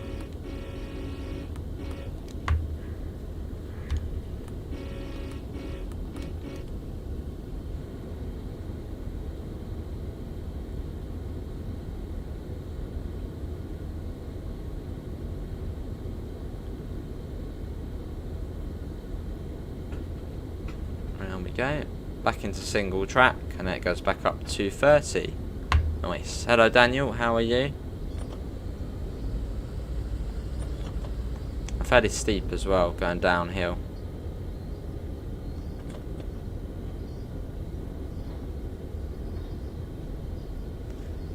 There we go. Back into single track, and then it goes back up to 30. Nice. Hello Daniel, how are you? Fairly steep as well, going downhill.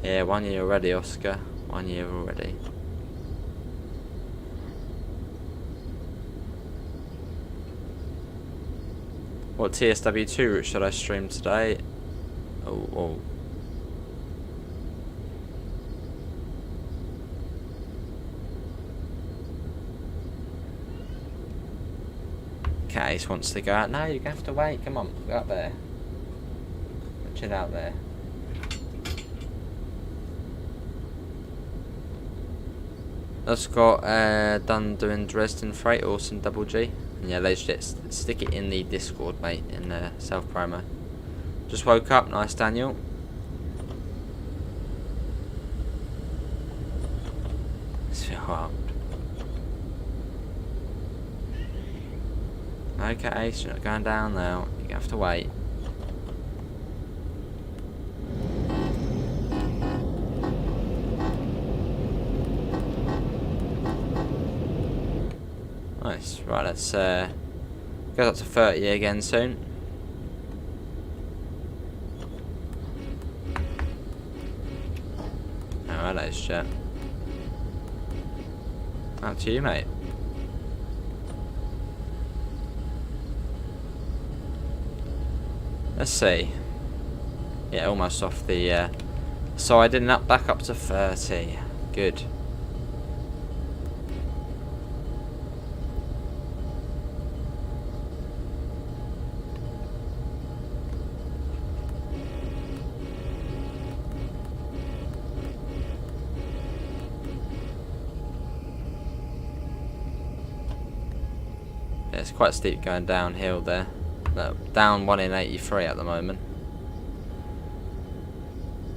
Yeah, 1 year already, Oscar. 1 year already. What TSW2 route should I stream today? Oh. Case wants to go out. No, you're gonna have to wait. Come on, go up there. Chill out there. That's got done doing Dresden Freight, awesome, double G. And yeah, legit, stick it in the Discord, mate, in the self-promo. Just woke up, nice Daniel. It's wild. Okay, so you're not going down now, you have to wait. Nice, right, let's go up to 30 again soon. Alright, ladies and gents. Up to you, mate. Let's see. Yeah, almost off the side and up, back up to 30. Good. It's quite steep going downhill there. No, down 1 in 83 at the moment.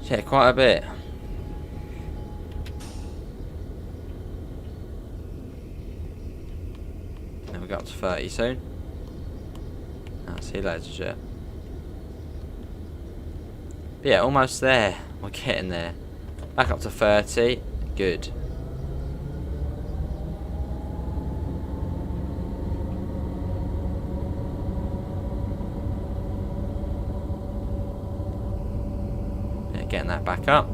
Yeah, quite a bit. Then we got up to 30 soon. I'll see you later, shit. But yeah, almost there. We're getting there. Back up to 30. Good. Getting that back up.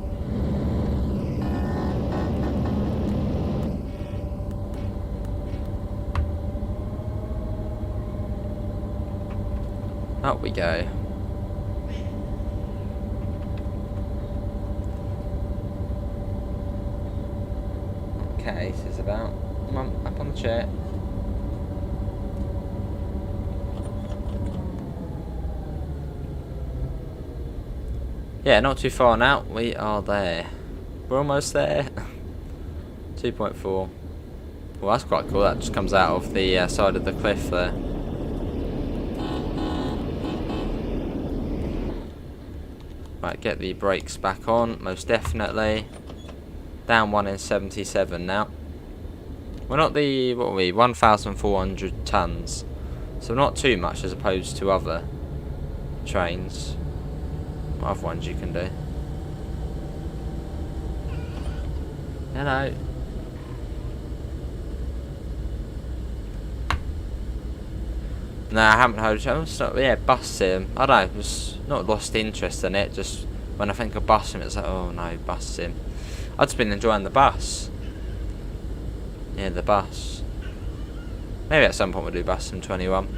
Up we go. case is about. Come on, up on the chair. Yeah, not too far now. We are there. We're almost there. 2.4. Well, that's quite cool. That just comes out of the side of the cliff there. Right, get the brakes back on, most definitely. Down 1 in 77 now. We're not the, what are we, 1,400 tonnes. So not too much as opposed to other trains. What other ones you can do? Hello. No, I haven't heard. Yeah, busing. I don't know. Just not lost interest in it. Just when I think of busing, it's like, oh no, busing. I've just been enjoying the bus. Yeah, the bus. Maybe at some point we'll do busing 21.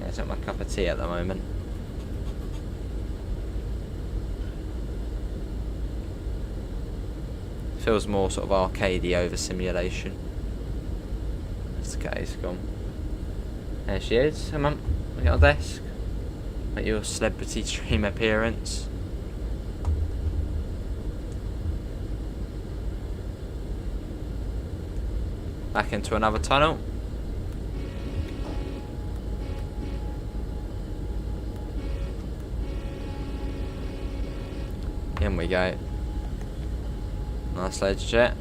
Yeah, it's not my cup of tea at the moment. Feels more sort of arcadey over simulation. This guy's gone. There she is. Come on, look at our desk. Make your celebrity dream appearance. Back into another tunnel. In we go. Nice ledge jet.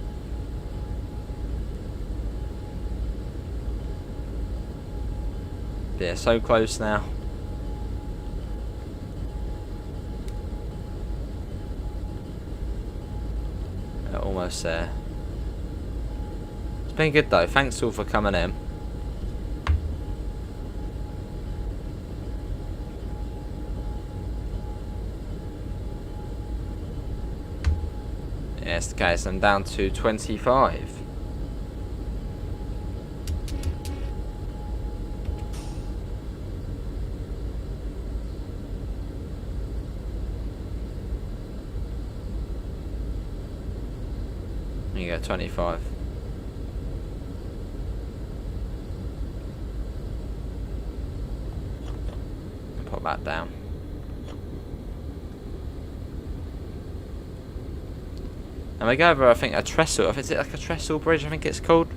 Yeah, so close now. We're almost there. It's been good though. Thanks all for coming in. Yes, the case. I'm down to 25. There you go, 25. Put that down. And we go over, I think, a trestle. Is it like a trestle bridge? I think it's called.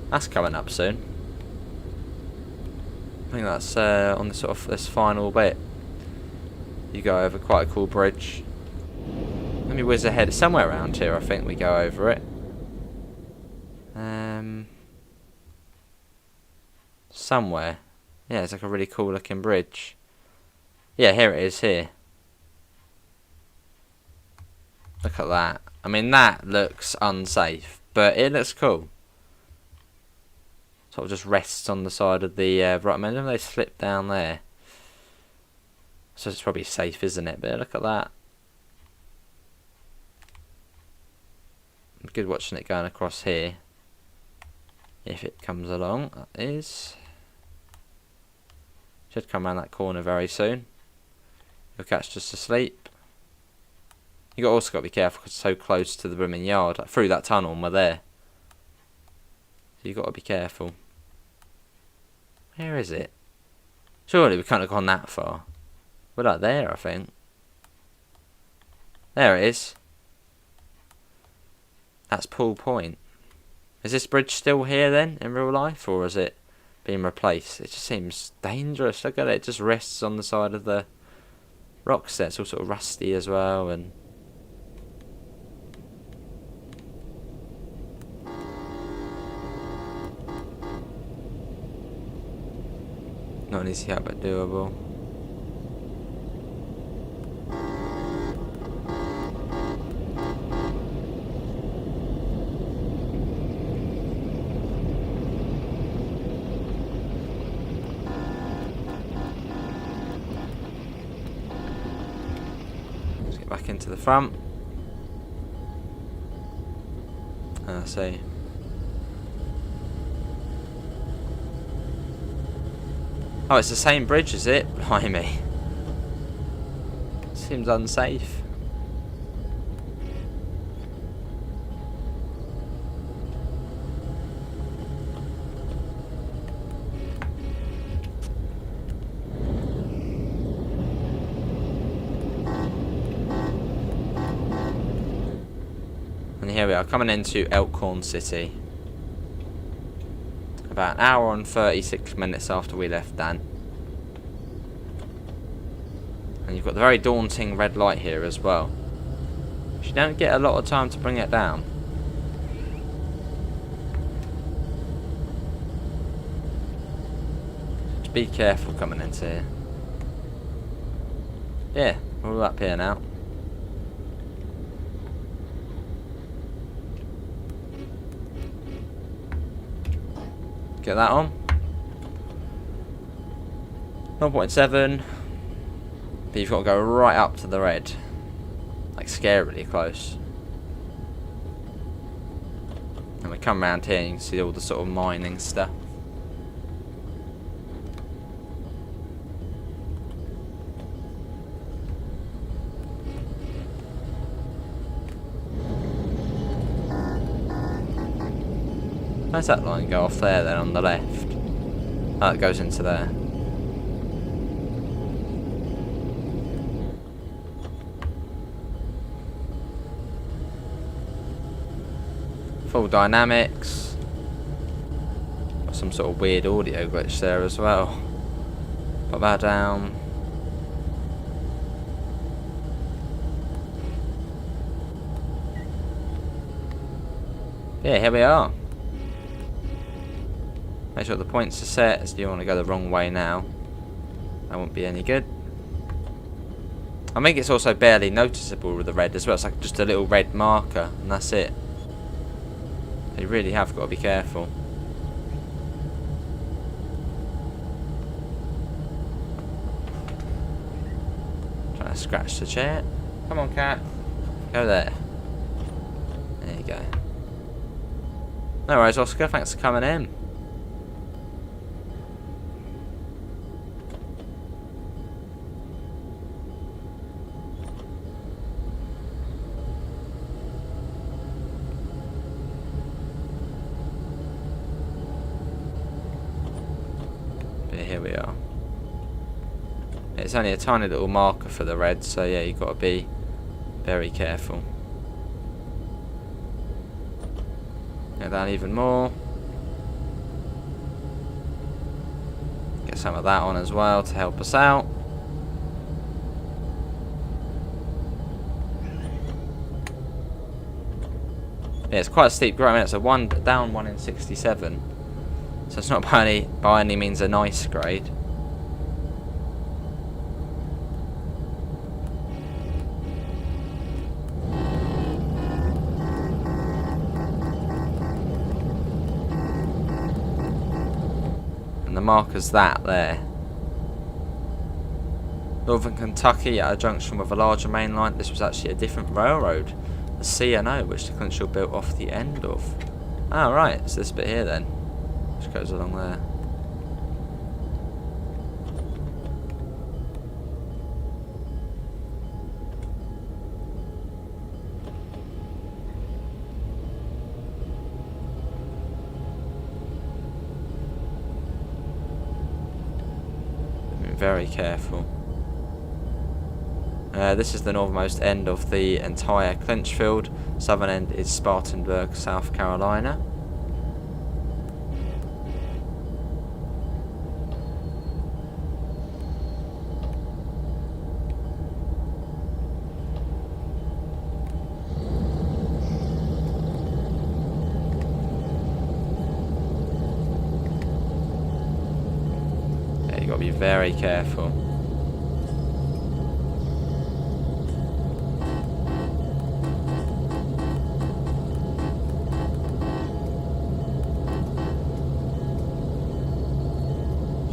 That's coming up soon. I think that's on the sort of this final bit. You go over quite a cool bridge. Let me whiz ahead. It's somewhere around here, I think we go over it. Somewhere. Yeah, it's like a really cool looking bridge. Yeah, here it is, here. Look at that. I mean, that looks unsafe, but it looks cool. Sort of just rests on the side of the right. I mean, if they slip down there. So it's probably safe, isn't it? But look at that. Good watching it going across here. If it comes along, that is. Should come around that corner very soon. You'll catch just asleep. You also got to be careful because it's so close to the brimming yard. Like through that tunnel and we're there. So you got to be careful. Where is it? Surely we can't have gone that far. We're like there, I think. There it is. That's Pool Point. Is this bridge still here then, in real life, or has it been replaced? It just seems dangerous. Look at it. It just rests on the side of the rocks there. It's all sort of rusty as well, and not an easy out, but doable. Let's get back into the front. See. Oh, it's the same bridge, is it? Blimey. Seems unsafe. here we are, coming into Elkhorn City. About an hour and 36 minutes after we left Dan. And you've got the very daunting red light here as well. You don't get a lot of time to bring it down. Just be careful coming into here. Yeah, we're all up here now. Get that on. 0.7. But you've got to go right up to the red. Like scarily close. And we come around here and you can see all the sort of mining stuff. Where's that line go off there then on the left? Oh, it goes into there. Full dynamics. Got some sort of weird audio glitch there as well. Put that down. Yeah, here we are. Make sure the points are set, so you want to go the wrong way now. That won't be any good. I think it's also barely noticeable with the red as well. It's like just a little red marker, and that's it. So you really have got to be careful. Trying to scratch the chair. Come on, cat. Go there. There you go. No worries, Oscar. Thanks for coming in. Here we are. It's only a tiny little marker for the red, so yeah, you've got to be very careful. Get down even more. Get some of that on as well to help us out. Yeah, it's quite a steep grade. I mean, it's a down 1 in 67. So it's not by any means a nice grade. And the marker's that there. Northern Kentucky at a junction with a larger main line. This was actually a different railroad. The C&O, which the Clinchfield built off the end of. Ah, right. It's this bit here then. Which goes along there. Be very careful. This is the northernmost end of the entire Clinchfield. Southern end is Spartanburg, South Carolina. You've got to be very careful.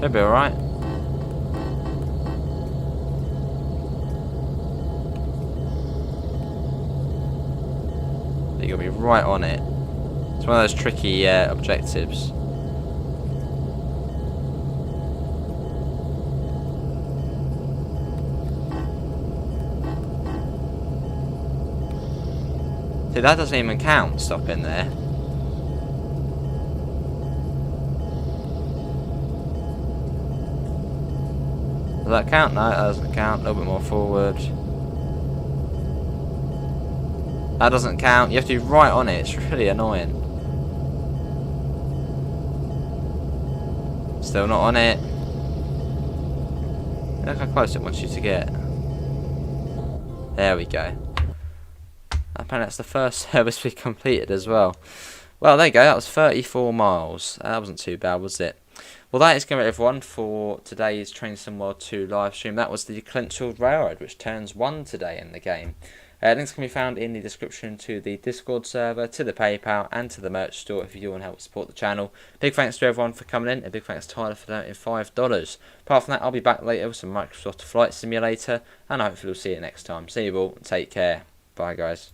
Should be alright. You've got to be right on it. It's one of those tricky objectives. See, that doesn't even count, stopping there. Does that count? No, that doesn't count. A little bit more forward. That doesn't count. You have to be right on it. It's really annoying. Still not on it. Look how close it wants you to get. There we go. Apparently that's the first service we completed as well. Well, there you go. That was 34 miles. That wasn't too bad, was it? Well, that is going to be everyone for today's Train Sim World 2 live stream. That was the Clinchfield Railroad, which turns 1 today in the game. Links can be found in the description to the Discord server, to the PayPal, and to the merch store if you do want to help support the channel. Big thanks to everyone for coming in, and big thanks to Tyler for donating $5. Apart from that, I'll be back later with some Microsoft Flight Simulator, and hopefully we'll see you next time. See you all, take care. Bye, guys.